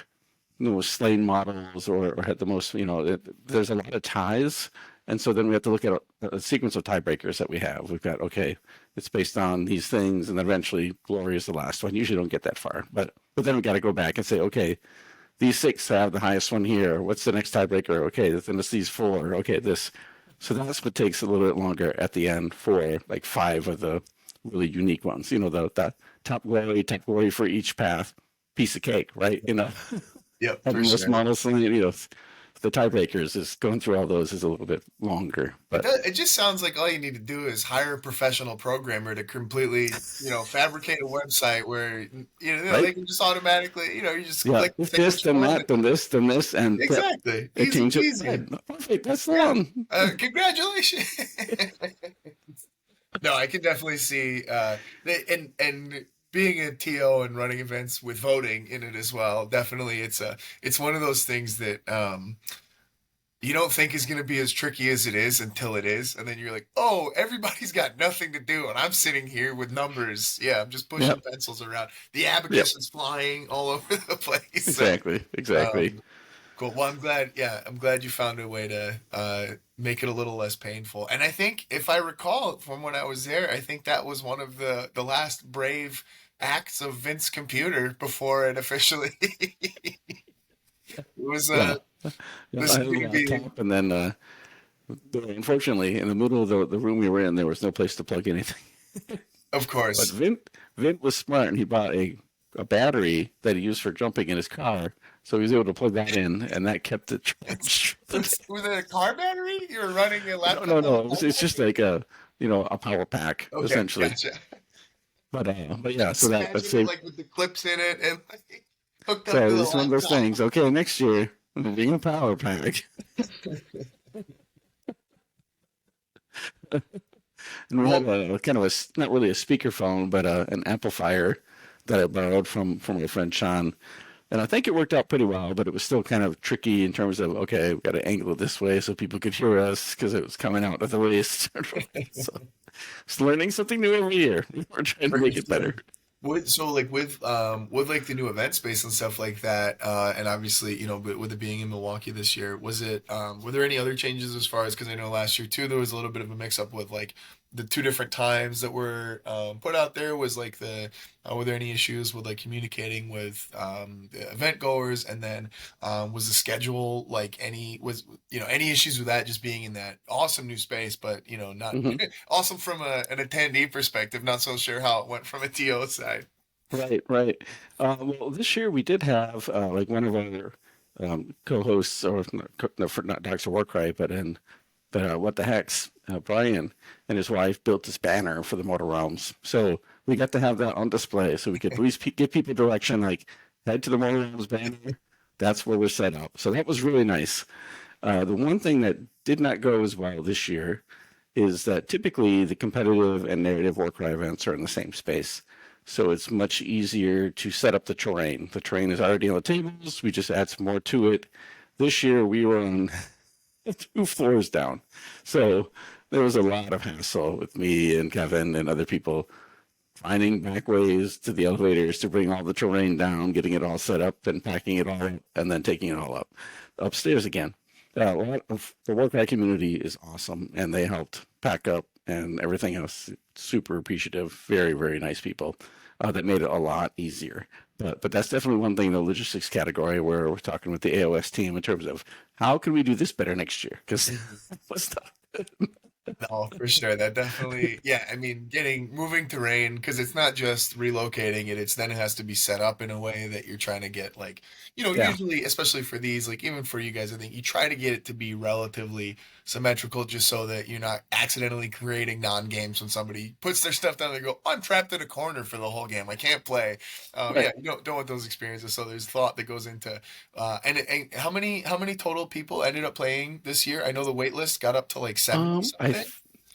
Speaker 1: slain models, or had the most, there's a lot of ties. And so then we have to look at a sequence of tiebreakers that we have. We've got, okay, it's based on these things, and then eventually glory is the last one. Usually don't get that far. But then we got to go back and say, okay, these 6 have the highest one here. What's the next tiebreaker? Okay, then it's these 4. Okay, this. So that's what takes a little bit longer at the end for like 5 of the really unique ones. The top glory for each path, piece of cake, right?
Speaker 2: Yep, for
Speaker 1: Having most
Speaker 2: sure.
Speaker 1: models, the tiebreakers is going through all those is a little bit longer,
Speaker 2: It
Speaker 1: but
Speaker 2: does, it just sounds like all you need to do is hire a professional programmer to completely, fabricate a website where
Speaker 1: right?
Speaker 2: they can just automatically, you just
Speaker 1: Yeah,
Speaker 2: click the
Speaker 1: if
Speaker 2: thing
Speaker 1: this,
Speaker 2: that you
Speaker 1: then
Speaker 2: want.
Speaker 1: that, then this, then this, and yep,
Speaker 2: Exactly,
Speaker 1: it
Speaker 2: easy
Speaker 1: changed it.
Speaker 2: peasy.
Speaker 1: Right. Perfect. That's the
Speaker 2: Yeah,
Speaker 1: one.
Speaker 2: congratulations. No, I can definitely see and being a TO and running events with voting in it as well. Definitely, it's one of those things that you don't think is going to be as tricky as it is until it is, and then you're like, oh, everybody's got nothing to do, and I'm sitting here with numbers. Yeah, I'm just pushing
Speaker 1: Yep.
Speaker 2: pencils around. The
Speaker 1: Yep.
Speaker 2: abacus is flying all over the place. So,
Speaker 1: Exactly. Exactly.
Speaker 2: um, cool. Well, I'm glad. Yeah, I'm glad you found a way to make it a little less painful. And I think, if I recall from when I was there, I think that was one of the last brave acts of Vince Computer before it officially. It was
Speaker 1: Yeah. Yeah.
Speaker 2: this
Speaker 1: I
Speaker 2: is
Speaker 1: had a
Speaker 2: going to be,
Speaker 1: laptop, and then unfortunately, in the middle of the room we were in, there was no place to plug anything.
Speaker 2: of
Speaker 1: But
Speaker 2: course.
Speaker 1: Vint was smart, and he bought a battery that he used for jumping in his car, so he was able to plug that in, and that kept it charged for the day.
Speaker 2: Was it a car battery? You were running a
Speaker 1: No,
Speaker 2: laptop
Speaker 1: no,
Speaker 2: on a
Speaker 1: no.
Speaker 2: car
Speaker 1: It's just
Speaker 2: battery?
Speaker 1: like a power pack
Speaker 2: Okay,
Speaker 1: essentially.
Speaker 2: gotcha.
Speaker 1: But yeah, so
Speaker 2: Just
Speaker 1: that
Speaker 2: imagine it
Speaker 1: saved.
Speaker 2: like with the clips in it and like hooked up
Speaker 1: So
Speaker 2: to the
Speaker 1: it's one of those
Speaker 2: laptop.
Speaker 1: things. Okay, next year, being a power pack, and we had
Speaker 2: Well,
Speaker 1: a kind of not really a speakerphone, but an amplifier that I borrowed from my friend Sean. And I think it worked out pretty well, but it was still kind of tricky in terms of, okay, we got to angle it this way so people could hear us because it was coming out of the way. So it's learning something new every year. We're trying to
Speaker 2: for
Speaker 1: make it
Speaker 2: sure.
Speaker 1: better.
Speaker 2: With like the new event space and stuff like that, and obviously with it being in Milwaukee this year, was it were there any other changes as far as, because I know last year too there was a little bit of a mix up with like the 2 different times that were put out there, was like were there any issues with like communicating with the event goers, and then was the schedule like any issues with that, just being in that awesome new space, but not
Speaker 1: Hmm.
Speaker 2: awesome from an attendee perspective, not so sure how it went from a TO side.
Speaker 1: Right, right. Well, this year we did have like one of our co-hosts, or not, no, for not Dogs of Warcry, but what the heck's Brian and his wife built this banner for the Mortal Realms. So we got to have that on display, so we could at least give people direction, like head to the Mortal Realms banner. That's where we're set up. So that was really nice. The one thing that did not go as well this year is that typically the competitive and narrative Warcry events are in the same space. So it's much easier to set up the terrain. The terrain is already on the tables. We just add some more to it. This year we were on 2 floors down. So there was a lot of hassle with me and Kevin and other people finding back ways to the elevators to bring all the terrain down, getting it all set up, and packing it all up, and then taking it all up upstairs again. A lot of the Warcry community is awesome, and they helped pack up and everything else. Super appreciative, very very nice people that made it a lot easier. But that's definitely one thing in the logistics category where we're talking with the AOS team in terms of how can we do this better next year, because what's tough.
Speaker 2: No, for sure. That definitely, yeah. I mean, moving terrain because it's not just relocating it. It's then it has to be set up in a way that you're trying to get like,
Speaker 1: Yeah,
Speaker 2: usually, especially for these, like even for you guys, I think you try to get it to be relatively symmetrical, just so that you're not accidentally creating non-games when somebody puts their stuff down. They go, I'm trapped in a corner for the whole game. I can't play.
Speaker 1: right.
Speaker 2: Yeah, you don't want those experiences. So there's thought that goes into. And how many total people ended up playing this year? I know the wait list got up to like 70
Speaker 1: Um, I
Speaker 2: something.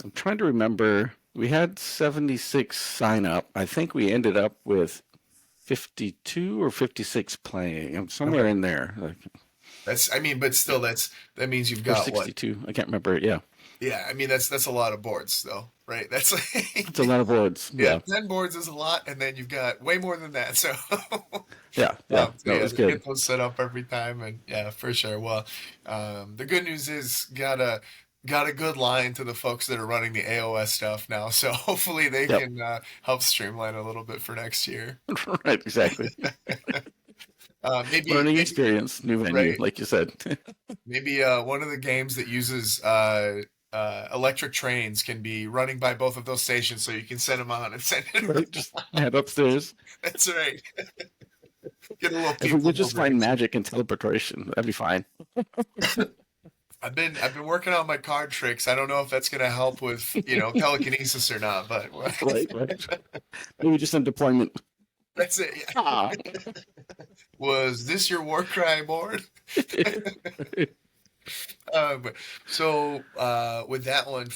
Speaker 1: I'm trying to remember. We had 76 sign up. I think we ended up with 52 or 56 playing. I'm somewhere
Speaker 2: Okay.
Speaker 1: in there, like,
Speaker 2: I mean, but still, that means you've
Speaker 1: or
Speaker 2: got what?
Speaker 1: 62. I can't remember. Yeah,
Speaker 2: Yeah, I mean, that's a lot of boards, though, right? That's
Speaker 1: it's a
Speaker 2: like,
Speaker 1: lot of boards.
Speaker 2: yeah,
Speaker 1: Yeah,
Speaker 2: 10 boards is a lot, and then you've got way more than that. So,
Speaker 1: yeah, yeah.
Speaker 2: so
Speaker 1: No, it
Speaker 2: yeah,
Speaker 1: was
Speaker 2: to
Speaker 1: good.
Speaker 2: get those set up every time, and yeah, for sure. Well, the good news is got a good line to the folks that are running the AOS stuff now, so hopefully they
Speaker 1: Yep.
Speaker 2: can help streamline a little bit for next year.
Speaker 1: Right. Exactly. Learning
Speaker 2: Maybe
Speaker 1: experience, new venue,
Speaker 2: right.
Speaker 1: like you said.
Speaker 2: Maybe one of the games that uses electric trains can be running by both of those stations, so you can send them on and send it around.
Speaker 1: Right. Just head upstairs.
Speaker 2: That's right. Get a little
Speaker 1: If we
Speaker 2: people
Speaker 1: could just
Speaker 2: mover
Speaker 1: find
Speaker 2: action.
Speaker 1: magic and teleportation, that'd be fine.
Speaker 2: I've been working on my card tricks. I don't know if that's going to help with telekinesis or not, but
Speaker 1: Right. Right. Maybe just some deployment.
Speaker 2: that's it. Yeah.
Speaker 1: Ah.
Speaker 2: Was this your war cry board? Um, with that one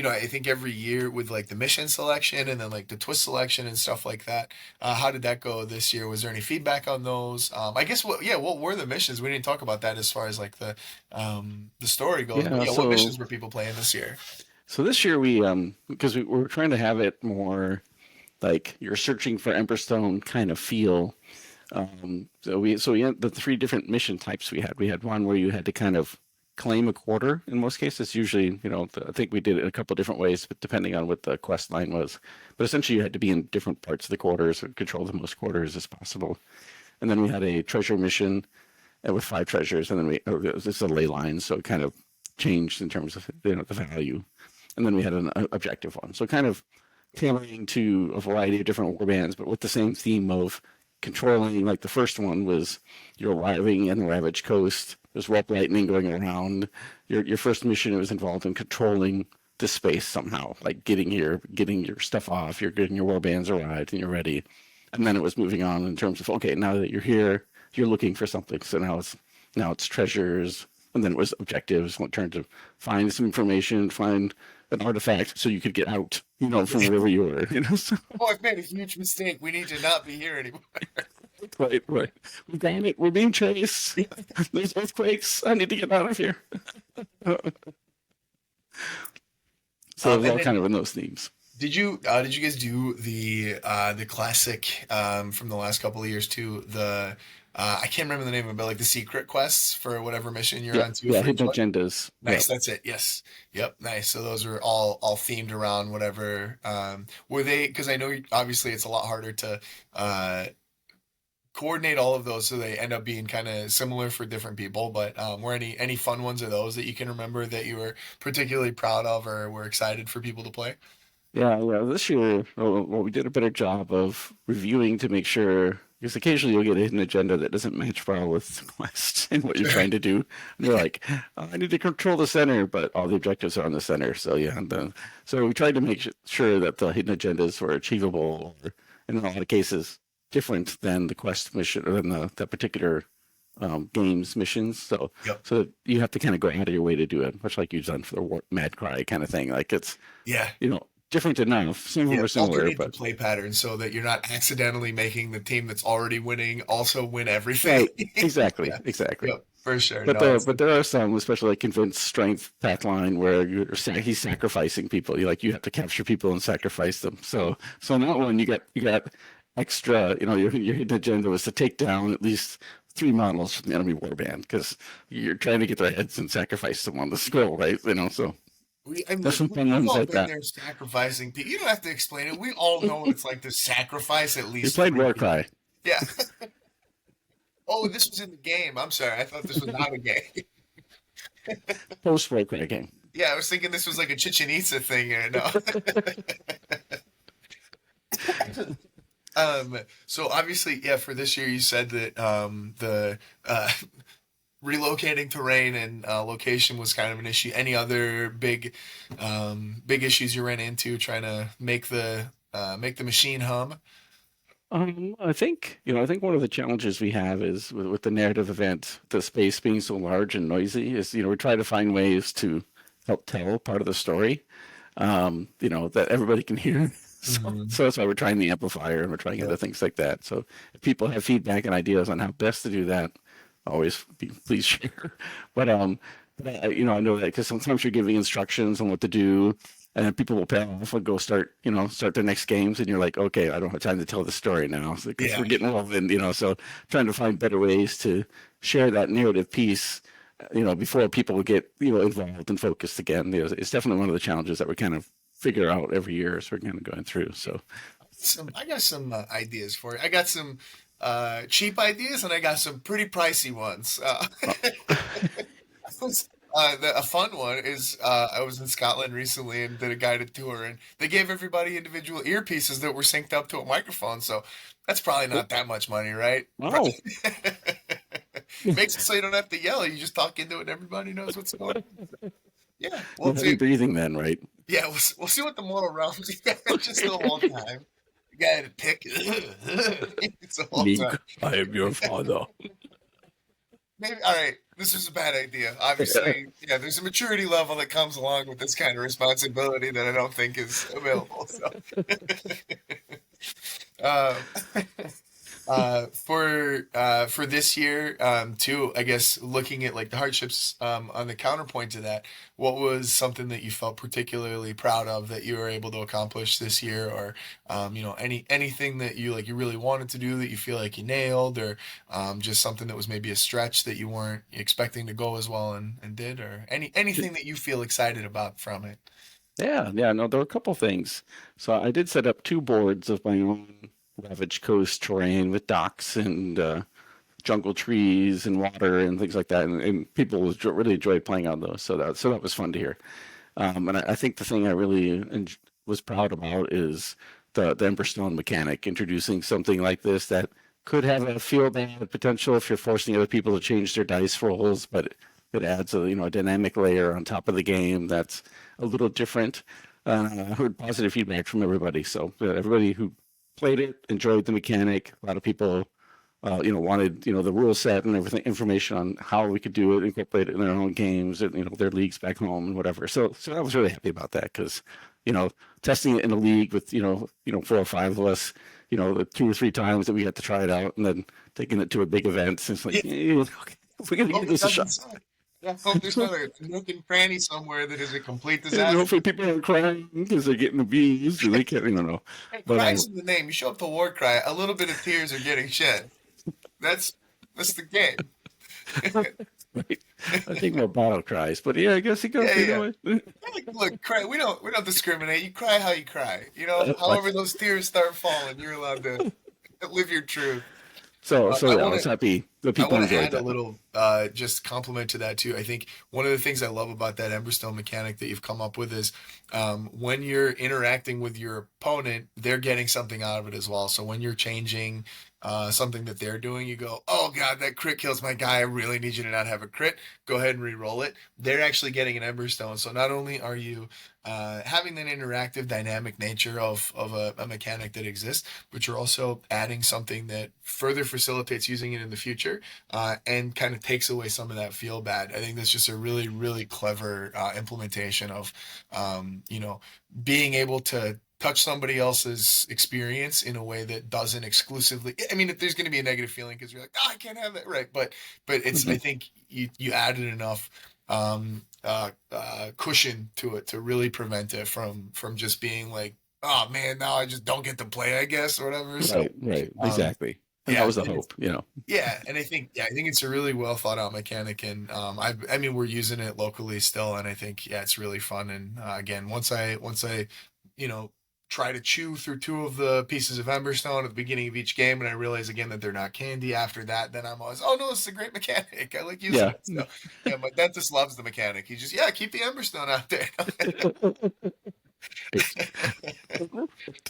Speaker 2: I think every year with like the mission selection and then like the twist selection and stuff like that. How did that go this year? Was there any feedback on those? I guess what were the missions? We didn't talk about that as far as like the story goes, but
Speaker 1: Yeah.
Speaker 2: yeah, what
Speaker 1: So
Speaker 2: missions were people playing this year?
Speaker 1: so this year we because we were trying to have it more like you're searching for Emberstone kind of feel. So we had the 3 different mission types we had. We had one where you had to kind of claim a quarter in most cases. Usually, I think we did it a couple different ways, but depending on what the quest line was. But essentially, you had to be in different parts of the quarters and control the most quarters as possible. And then we had a treasure mission with 5 treasures, and then this is a ley line, so it kind of changed in terms of the value. And then we had an objective one, so kind of tailoring to a variety of different warbands, but with the same theme of controlling. Like the first one was you're arriving in the Ravaged coast. There's rope lightning going around. Your first mission was involved in controlling the space somehow, like getting your stuff off. You're getting your warbands arrived and you're ready. And then it was moving on in terms of okay, now that you're here, you're looking for something. So now it's treasures, and then it was objectives. One turned to find some information, find an artifact, so you could get out, from wherever you were. So,
Speaker 2: Oh, I've made a huge mistake. We need to not be here anymore.
Speaker 1: right, right. Damn it, we're being chased. There's earthquakes. I need to get out of here. So it was
Speaker 2: And
Speaker 1: all
Speaker 2: then
Speaker 1: kind of in those themes.
Speaker 2: did you guys do the classic from the last couple of years too? The I can't remember the name of it, but like the secret quests for whatever mission you're
Speaker 1: Yeah,
Speaker 2: on too
Speaker 1: yeah,
Speaker 2: for each
Speaker 1: hidden
Speaker 2: one.
Speaker 1: agendas. Yeah,
Speaker 2: Nice, that's it. Yes. Yep, nice. So those are all themed around whatever. Were they? Because I know obviously it's a lot harder to uh, coordinate all of those, so they end up being kind of similar for different people. But were any fun ones of those that you can remember that you were particularly proud of or were excited for people to play?
Speaker 1: Yeah. This year, well, we did a better job of reviewing to make sure, because occasionally you'll get a hidden agenda that doesn't match well with the quest and what you're
Speaker 2: Sure.
Speaker 1: trying to do. And you're like, oh, I need to control the center, but all the objectives are on the center. So yeah, so we tried to make sure that the hidden agendas were achievable, or in a lot of cases, different than the quest mission or than that particular games missions. So
Speaker 2: Yep.
Speaker 1: so you have to kind of go out of your way to do it, much like you've done for the Mad Cry kind of thing. Like it's
Speaker 2: Yeah.
Speaker 1: different enough. Some of them
Speaker 2: Yeah.
Speaker 1: are similar,
Speaker 2: Alternate the
Speaker 1: but
Speaker 2: play pattern so that you're not accidentally making the team that's already winning also win everything.
Speaker 1: right, exactly,
Speaker 2: Yeah.
Speaker 1: exactly.
Speaker 2: Yep. For sure.
Speaker 1: But
Speaker 2: No,
Speaker 1: there,
Speaker 2: it's
Speaker 1: but there are some, especially like convinced strength pack line, where he's sacrificing people. You have to capture people and sacrifice them. So in that one, you got extra. Your hidden agenda was to take down at least 3 models from the enemy warband because you're trying to get their heads and sacrifice them on the scroll, right? So
Speaker 2: I mean,
Speaker 1: there's some fun
Speaker 2: we've
Speaker 1: ones
Speaker 2: all
Speaker 1: like
Speaker 2: been
Speaker 1: that.
Speaker 2: there sacrificing people. You don't have to explain it. We all know what it's like to sacrifice at
Speaker 1: You
Speaker 2: least
Speaker 1: played
Speaker 2: three people.
Speaker 1: Warcry
Speaker 2: Yeah. Oh, this was in the game. I'm sorry. I thought this was not a game.
Speaker 1: post Warcry game.
Speaker 2: Yeah, I was thinking this was like a Chichen Itza thing. No. So obviously, yeah, for this year, you said that the relocating terrain and location was kind of an issue. Any other big issues you ran into trying to make the machine hum?
Speaker 1: I think one of the challenges we have is with the narrative event, the space being so large and noisy, is we try to find ways to help tell part of the story, that everybody can hear. So,
Speaker 2: Hmm.
Speaker 1: so that's why we're trying the amplifier and we're trying
Speaker 2: Yeah.
Speaker 1: other things like that. So if people have feedback and ideas on how best to do that, always please share. But I know that because sometimes you're giving instructions on what to do, and then people will pay off and go start their next games, and you're like, okay, I don't have time to tell the story now because
Speaker 2: Yeah.
Speaker 1: we're getting old, and so trying to find better ways to share that narrative piece, before people get involved and focused again. It's definitely one of the challenges that we kind of figure out every year as we're kind of going through. So
Speaker 2: I got some ideas for you. I got some cheap ideas and I got some pretty pricey ones.
Speaker 1: uh,
Speaker 2: A fun one is I was in Scotland recently and did a guided tour, and they gave everybody individual earpieces that were synced up to a microphone. So that's probably not that much money, right?
Speaker 1: oh,
Speaker 2: Makes it so you don't have to yell. You just talk into it, and everybody knows what's going on. Yeah,
Speaker 1: you're
Speaker 2: we'll
Speaker 1: heavy
Speaker 2: see.
Speaker 1: breathing then, right?
Speaker 2: Yeah, we'll see what the mortal realms. Just the whole time. You got to pick. It's the whole
Speaker 1: Meek,
Speaker 2: time.
Speaker 1: I am your father.
Speaker 2: Maybe. All right. This was a bad idea. Obviously, yeah. There's a maturity level that comes along with this kind of responsibility that I don't think is available. So, uh, for this year, too, I guess looking at like the hardships on the counterpoint to that, what was something that you felt particularly proud of that you were able to accomplish this year, or anything that you really wanted to do that you feel like you nailed, or just something that was maybe a stretch that you weren't expecting to go as well and did, or anything that you feel excited about from it.
Speaker 1: Yeah. No, there were a couple things. So I did set up two boards of my own Ravaged Coast terrain with docks and jungle trees and water and things like that, and people really enjoyed playing on those. So that was fun to hear. And I think the thing I really was proud about is the Emberstone mechanic, introducing something like this that could have a feel bad potential if you're forcing other people to change their dice rolls, but it adds a dynamic layer on top of the game that's a little different. I heard positive feedback from everybody, so everybody who played it enjoyed the mechanic. A lot of people wanted the rule set and everything, information on how we could do it, incorporate it in their own games, and their leagues back home and whatever. So I was really happy about that because testing it in a league with 4 or 5 of us, the 2 or 3 times that we had to try it out, and then taking it to a big event. It's like,
Speaker 2: Yeah.
Speaker 1: okay, we're gonna
Speaker 2: Hope
Speaker 1: give
Speaker 2: it
Speaker 1: this a
Speaker 2: doesn't
Speaker 1: shot.
Speaker 2: suck. Yeah, hope there's not a nook and cranny somewhere that is a complete
Speaker 1: And
Speaker 2: disaster.
Speaker 1: hopefully people aren't crying because they're getting abused and they can't, know.
Speaker 2: Hey,
Speaker 1: But
Speaker 2: cry's in the name. You show up to Warcry, a little bit of tears are getting shed. That's that's the game.
Speaker 1: I think more battle cries. But yeah, I guess it goes
Speaker 2: Yeah,
Speaker 1: either
Speaker 2: yeah.
Speaker 1: way.
Speaker 2: Hey, look, cry. We don't discriminate. You cry how you cry. However
Speaker 1: Like,
Speaker 2: those tears start falling, you're allowed to live your truth.
Speaker 1: so
Speaker 2: I
Speaker 1: yeah, I
Speaker 2: want
Speaker 1: was
Speaker 2: to.
Speaker 1: happy. but
Speaker 2: I
Speaker 1: people
Speaker 2: want to
Speaker 1: enjoyed
Speaker 2: add a
Speaker 1: that.
Speaker 2: little just compliment to that too. I think one of the things I love about that Emberstone mechanic that you've come up with is when you're interacting with your opponent, they're getting something out of it as well. So when you're changing something that they're doing, you go, "Oh God, that crit kills my guy. I really need you to not have a crit. Go ahead and re-roll it." They're actually getting an Emberstone. So not only are you having that interactive, dynamic nature of a mechanic that exists, but you're also adding something that further facilitates using it in the future and kind of takes away some of that feel bad. I think that's just a really, really clever implementation of, being able to touch somebody else's experience in a way that doesn't exclusively. I mean, if there's going to be a negative feeling because you're like, oh, I can't have that, right? But it's. I
Speaker 1: Mhm.
Speaker 2: think you added enough cushion to it to really prevent it from just being like, oh man, now I just don't get to play, I guess, or whatever. So,
Speaker 1: Right, right,
Speaker 2: um,
Speaker 1: exactly. And that
Speaker 2: yeah,
Speaker 1: was the
Speaker 2: and it's
Speaker 1: hope, you know.
Speaker 2: yeah, and I think it's a really well thought out mechanic, and I mean, we're using it locally still, and I think yeah, it's really fun. And again, once I, you know, try to chew through two of the pieces of Emberstone at the beginning of each game, and I realize again that they're not candy. After that, then I'm always, oh no, this is a great mechanic. I like using
Speaker 1: Yeah.
Speaker 2: it. So yeah, my dentist loves the mechanic. He just yeah, keep the Emberstone out there.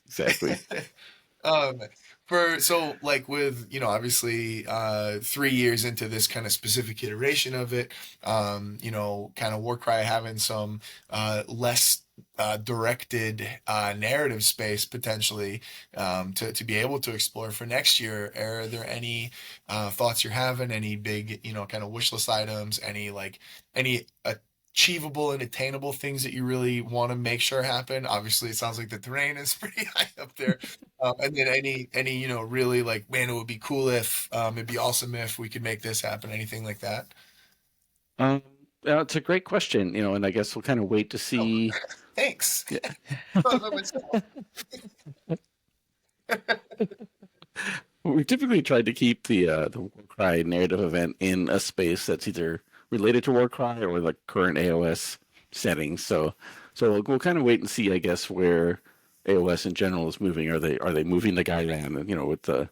Speaker 1: Exactly.
Speaker 2: Um, for so like with obviously 3 years into this kind of specific iteration of it, kind of Warcry having some less directed narrative space potentially to be able to explore for next year. Are there any thoughts you're having? Any big kind of wish list items? Any achievable and attainable things that you really want to make sure happen? Obviously, it sounds like the terrain is pretty high up there. And then any really like, man, it would be cool if it'd be awesome if we could make this happen. Anything like that?
Speaker 1: Um, it's a great question, and I guess we'll kind of wait to
Speaker 2: Oh,
Speaker 1: see.
Speaker 2: thanks.
Speaker 1: Yeah.
Speaker 2: Thought about myself.
Speaker 1: We typically tried to keep the Warcry narrative event in a space that's either related to Warcry or the current AOS settings. So we'll kind of wait and see, I guess, where AOS in general is moving. Are they moving the Gairan, with the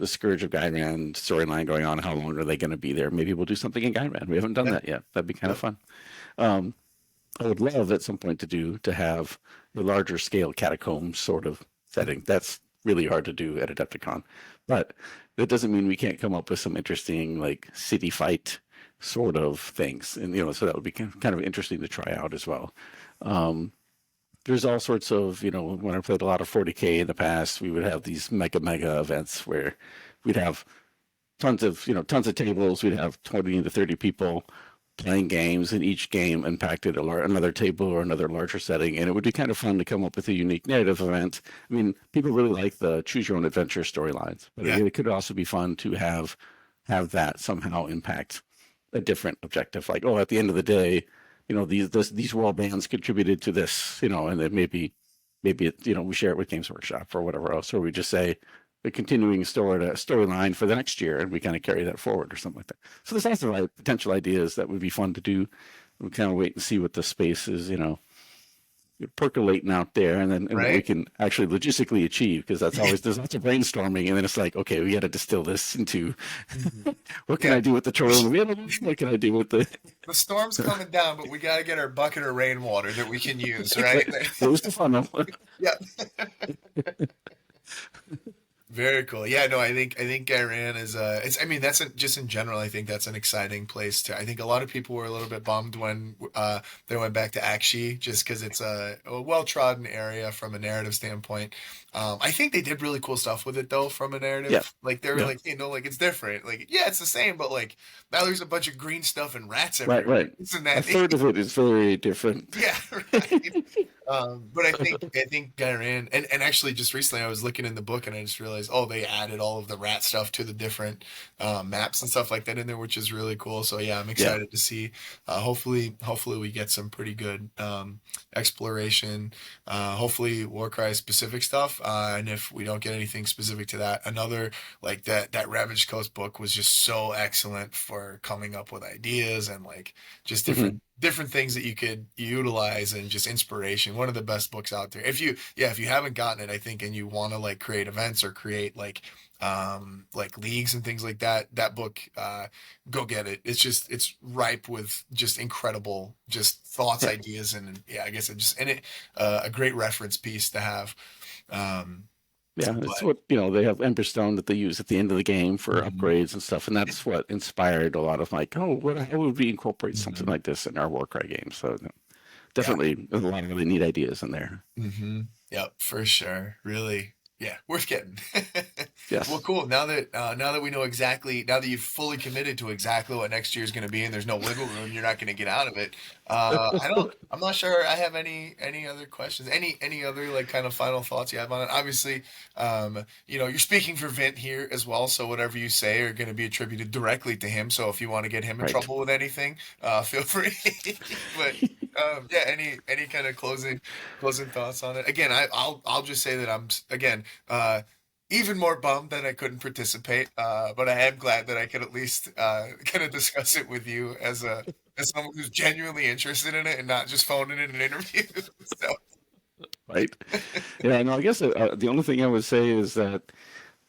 Speaker 1: Scourge of Gairan storyline going on? How long are they going to be there? Maybe we'll do something in Gairan. We haven't done
Speaker 2: Yeah.
Speaker 1: that yet. That'd be kind of
Speaker 2: Yep.
Speaker 1: fun. Um, I would love at some point to have a larger scale catacomb sort of setting. That's really hard to do at Adepticon, but that doesn't mean we can't come up with some interesting like city fight sort of things, and so that would be kind of interesting to try out as well. Um, there's all sorts of when I played a lot of 40K in the past, we would have these mega events where we'd have tons of tables. We'd have 20 to 30 people playing games, and each game impacted another table or another larger setting. And it would be kind of fun to come up with a unique narrative event. I mean, people really like the choose your own adventure storylines, but
Speaker 2: Yeah.
Speaker 1: it could also be fun to have that somehow impact a different objective. Like, oh, at the end of the day, these world bands contributed to this, and then we share it with Games Workshop or whatever else, or we just say the continuing storyline for the next year, and we kind of carry that forward or something like that. So there's lots of potential ideas that would be fun to do. We kind of wait and see what the space is, percolating out there, and what we
Speaker 2: Right.
Speaker 1: can actually logistically achieve, because that's always there's lots of brainstorming, and then it's like, okay, we got to distill this into
Speaker 2: Mhm.
Speaker 1: what can
Speaker 2: Yeah.
Speaker 1: I do with the trolling? What can I do with the
Speaker 2: The storm's coming down, but we got to get our bucket of rainwater that we can use, right?
Speaker 1: exactly. Close the funnel.
Speaker 2: Yeah. Very cool. Yeah, no, I think Iran is it's I mean just in general I think that's an exciting place to I think a lot of people were a little bit bummed when they went back to Akshi just because it's a well-trodden area from a narrative standpoint. I think they did really cool stuff with it though from a
Speaker 1: Yeah,
Speaker 2: narrative. Like they were
Speaker 1: yeah,
Speaker 2: like, like it's different. Like yeah, it's the same, but like now there's a bunch of green stuff and rats
Speaker 1: right,
Speaker 2: everywhere.
Speaker 1: right.
Speaker 2: Isn't
Speaker 1: A
Speaker 2: that
Speaker 1: third of it is very different.
Speaker 2: yeah, right. But I think Guyran and actually just recently I was looking in the book and I just realized they added all of the rat stuff to the different maps and stuff like that in there, which is really cool. So yeah, I'm
Speaker 1: Yeah.
Speaker 2: excited to see. Hopefully we get some pretty good exploration. Hopefully Warcry specific stuff. And if we don't get anything specific to that, another like that Ravaged Coast book was just so excellent for coming up with ideas and like just
Speaker 1: Mhm.
Speaker 2: different things that you could utilize and just inspiration. One of the best books out there. If you haven't gotten it, I think, and you want to like create events or create like leagues and things like that, that book, go get it. It's ripe with just incredible just thoughts,
Speaker 1: Yeah,
Speaker 2: ideas, and yeah, I guess it just, and it a great reference piece to have. Um,
Speaker 1: yeah, it's
Speaker 2: but
Speaker 1: what they have Emberstone that they use at the end of the game for
Speaker 2: mhm,
Speaker 1: upgrades and stuff, and that's what inspired a lot of like, oh, how would we incorporate something
Speaker 2: mhm,
Speaker 1: like this in our Warcry game? So
Speaker 2: yeah.
Speaker 1: definitely there's a lot of really neat ideas in there.
Speaker 2: Yep, for sure. Really, yeah, worth getting. Well,
Speaker 1: Yes.
Speaker 2: cool. Now that we know exactly, now that you've fully committed to exactly what next year is going to be, and there's no wiggle room, you're not going to get out of it. I'm not sure I have any other questions. Any other like kind of final thoughts you have on it? Obviously, you're speaking for Vint here as well, so whatever you say are going to be attributed directly to him. So if you want to get him in
Speaker 1: Right.
Speaker 2: trouble with anything, feel free. But yeah, any kind of closing thoughts on it? Again, I'll just say that again even more bummed that I couldn't participate, but I am glad that I could at least kind of discuss it with you as someone who's genuinely interested in it and not just phoning in an interview. So
Speaker 1: Right. Yeah, no, I guess the only thing I would say is that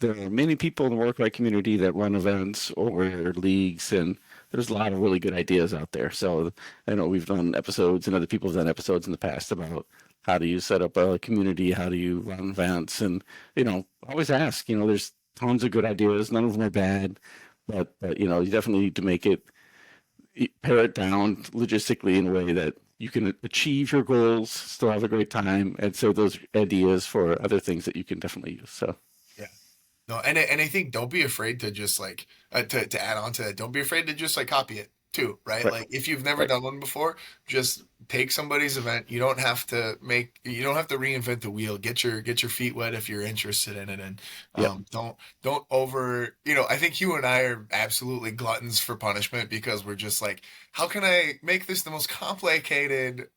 Speaker 1: there are many people in the Warcry community that run events or leagues, and there's a lot of really good ideas out there. So I know we've done episodes, and other people have done episodes in the past about how do you set up a community, how do you run events, and always ask. There's tons of good ideas. None of them are bad, but you definitely need to make it pare it down logistically in a way that you can achieve your goals, still have a great time, and save those ideas for other things that you can definitely use. So,
Speaker 2: yeah. No, and I think don't be afraid to just like to add on to that. Don't be afraid to just like copy it too, right?
Speaker 1: right,
Speaker 2: Like if you've never
Speaker 1: right,
Speaker 2: done one before, just take somebody's event. You don't have to reinvent the wheel. Get your feet wet if you're interested in it, and
Speaker 1: yep,
Speaker 2: don't over. I think you and I are absolutely gluttons for punishment because we're just like, how can I make this the most complicated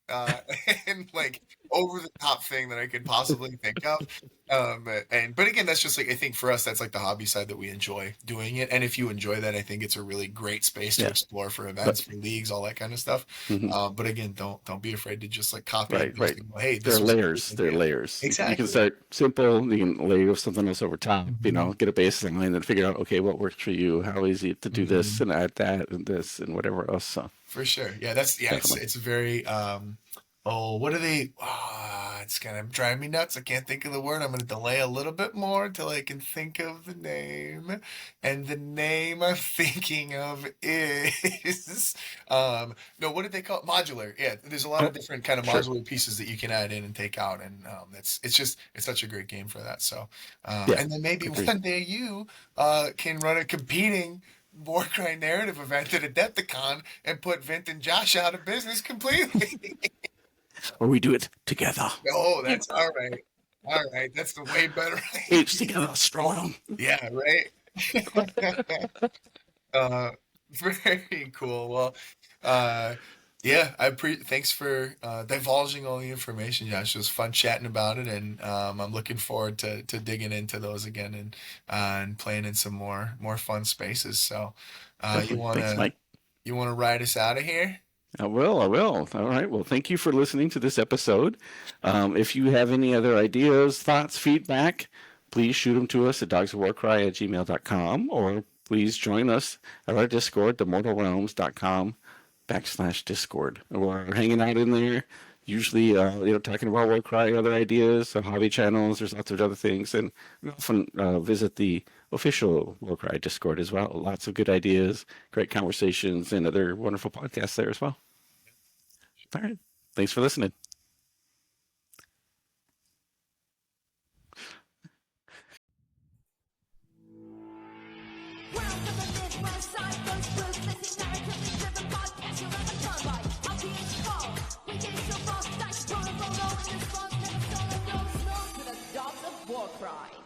Speaker 2: and like over the top thing that I could possibly think of? But again, that's just like I think for us, that's like the hobby side that we enjoy doing it. And if you enjoy that, I think it's a really great space to
Speaker 1: yeah,
Speaker 2: explore for
Speaker 1: but
Speaker 2: events, for leagues, all that kind of stuff.
Speaker 1: mhm,
Speaker 2: But again, don't be afraid to just like copy and
Speaker 1: right,
Speaker 2: paste
Speaker 1: right.
Speaker 2: and go, hey,
Speaker 1: There
Speaker 2: this
Speaker 1: are
Speaker 2: was a great
Speaker 1: layers. There are
Speaker 2: idea.
Speaker 1: layers. You can
Speaker 2: Exactly.
Speaker 1: start simple. You can layer something else over top.
Speaker 2: Hmm.
Speaker 1: Get a baseline, and figure out okay, what works for you. How easy to do this
Speaker 2: Hmm.
Speaker 1: and add that and this and whatever else. So
Speaker 2: For sure. Yeah,
Speaker 1: definitely.
Speaker 2: it's very oh, what are they? It's gonna drive me nuts. I can't think of the word. I'm gonna delay a little bit more until I can think of the name. And the name I'm thinking of is no, what did they call it? Modular. Yeah, there's a lot
Speaker 1: Oh,
Speaker 2: of different kind of
Speaker 1: sure.
Speaker 2: modular pieces that you can add in and take out, and it's such a great game for that. So
Speaker 1: Yeah,
Speaker 2: and then maybe
Speaker 1: agreed.
Speaker 2: one day you can run a competing Warcry narrative event at Adepticon and put Vint and Josh out of business completely.
Speaker 1: Or we do it together.
Speaker 2: Oh, that's all right. All right, that's the way better
Speaker 1: Each
Speaker 2: idea.
Speaker 1: together, strong.
Speaker 2: Yeah, right. uh, very cool. Well, uh, yeah, thanks for divulging all the information, Josh. It was fun chatting about it, and I'm looking forward to digging into those again and playing in some more fun spaces. So,
Speaker 1: Definitely. Thanks, Mike.
Speaker 2: you wanna ride us out of here?
Speaker 1: I will. I will. All right. Well, thank you for listening to this episode. If you have any other ideas, thoughts, feedback, please shoot them to us at dogsofwarcry@gmail.com, or please join us at our Discord, themortalrealms.com/Discord. We're hanging out in there, usually, talking about Warcry, other ideas, hobby channels. There's lots of other things, and we often visit the official Warcry Discord as well. Lots of good ideas, great conversations, and other wonderful podcasts there as well. All right. Thanks for listening.
Speaker 3: Welcome to this website, those blues, missing narratively driven podcast. You're on the turnpike, I'll be in small. We get so fast, dice, roll, roll, roll, in response, never stop, no slow to the dogs of Warcry.